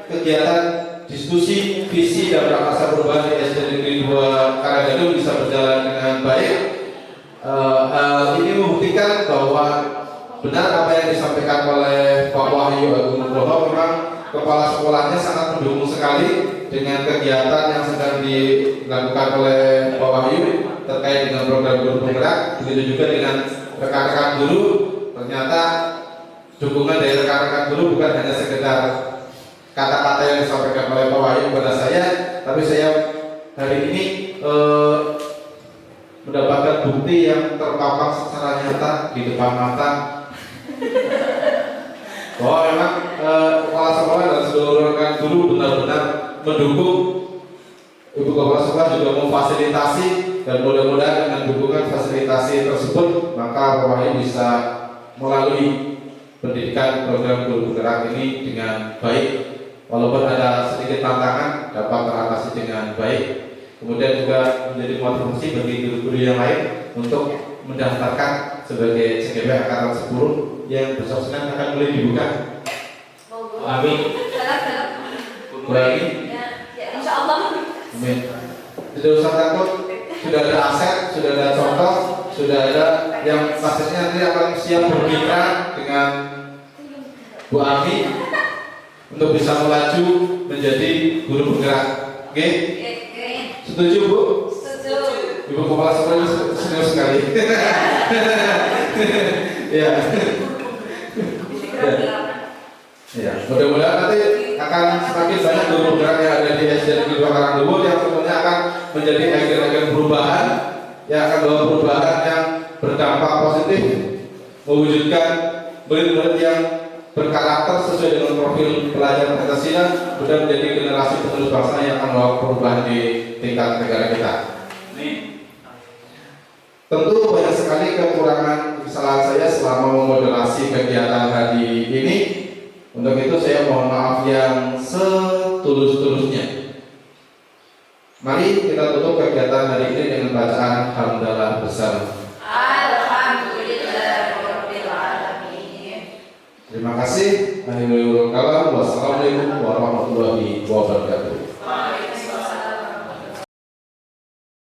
kegiatan diskusi visi dan prakarsa perubahan di SD Negeri 2 Karanggadung bisa berjalan dengan baik. Ini membuktikan bahwa benar apa yang disampaikan oleh Pak Wahyu Agung Nugroho, memang kepala sekolahnya sangat mendukung sekali dengan kegiatan yang sedang dilakukan oleh Pak Wahyu terkait dengan program guru penggerak. Begitu juga dengan rekan-rekan guru. Ternyata dukungan dari rekan-rekan guru bukan hanya sekedar kata-kata yang disampaikan oleh Pak Wahyu kepada saya, tapi saya hari ini mendapatkan bukti yang terpapar secara nyata di depan mata bahwa memang kepala sekolah dan seluruh rekan guru benar-benar mendukung. Ibu kepala sekolah juga memfasilitasi, dan mudah-mudahan dengan dukungan fasilitasi tersebut maka Pak Wahyu bisa melalui pendidikan program guru penggerak ini dengan baik, walaupun ada sedikit tantangan dapat teratasi dengan baik. Kemudian juga menjadi motivasi bagi guru-guru yang lain untuk mendaftarkan sebagai CGP angkatan 10 yang besok Senin akan mulai dibuka. Amin. Lagi. Ya, insya Allah. Amin. Tidak usah takut, sudah ada aset, sudah ada contoh, sudah ada yang pastinya nanti akan siap bermitra dengan Bu Ami untuk bisa melaju menjadi guru penggerak. Oke? Setuju Bu? Setuju. Ibu kepala sekolah serius sekali. Ya. Ya, mudah-mudahan nanti akan semakin banyak guru penggerak yang ada di SD Negeri 2 Karanggadung yang semuanya akan menjadi agen-agen perubahan, yang akan bawa perubahan yang berdampak positif, mewujudkan murid-murid yang berkarakter sesuai dengan profil pelajar Pancasila, sudah menjadi generasi penerus bangsa yang akan membawa perubahan di tingkat negara kita. Tentu banyak sekali kekurangan kesalahan saya selama memoderasi kegiatan hari ini. Untuk itu saya mohon maaf yang setulus-tulusnya. Mari kita tutup kegiatan hari ini dengan bacaan hamdalah bersama. Terima kasih. Wassalamualaikum warahmatullahi wabarakatuh.